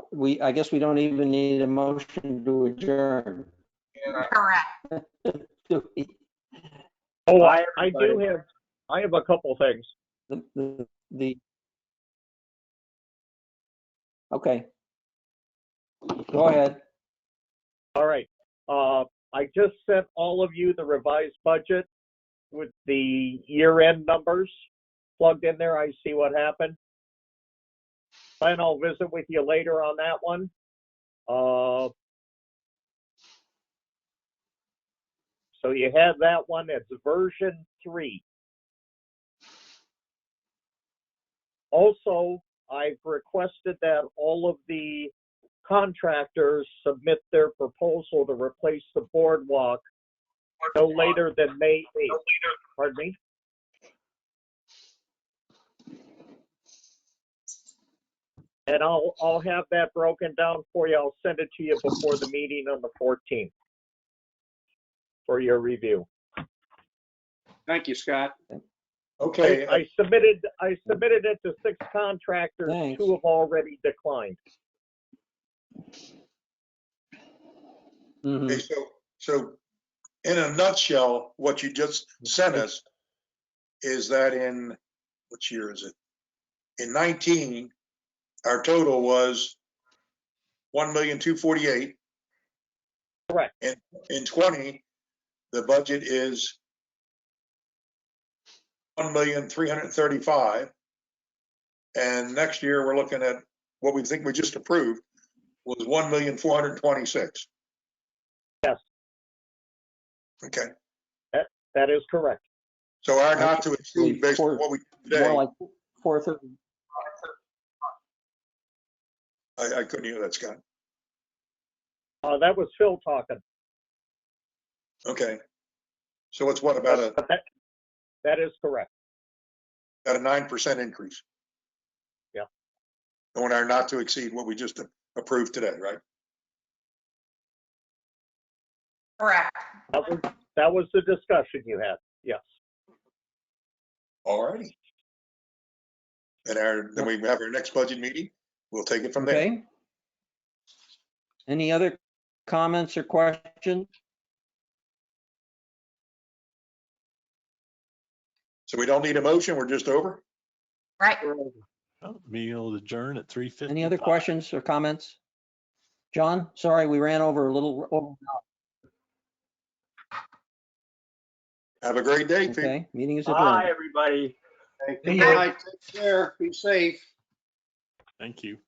I guess we don't even need a motion to adjourn. Correct. Do we? Oh, Bye, I have a couple things. Okay. Go ahead. All right. I just sent all of you the revised budget with the year-end numbers plugged in there. I see what happened. And I'll visit with you later on that one. So you have that one. It's version 3. Also, I've requested that all of the contractors submit their proposal to replace the boardwalk no later than May 8th. Pardon me? And I'll have that broken down for you. I'll send it to you before the meeting on the 14th for your review. Thank you, Scott. Okay, I submitted it to 6 contractors. Thanks. 2 have already declined. Mhm. okay, so in a nutshell, what you just sent us is that in, which year is it? In 19, our total was 1,248,000. Correct. In 20, the budget is 1,335,000. And next year, we're looking at what we think we just approved was 1,426,000. Yes, Okay, that is correct. so our not to exceed based on what we did More today, like 430. I couldn't hear that, Scott. That was Phil talking. Okay, so it's what, about a That is correct. 9% increase? Yeah. On our not to exceed what we just approved today, right? Correct. That was the discussion you had. Yes. All righty. And then we have our next budget meeting. We'll take it from there. Okay. Any other comments or questions? So we don't need a motion, we're just over? Right. Meeting will adjourn at 3:50. Any other questions or comments? John, sorry, we ran over a little. Have a great day, people. Okay, meeting is Bye, adjourned. everybody. Good night. Take care. Be safe. Thank you.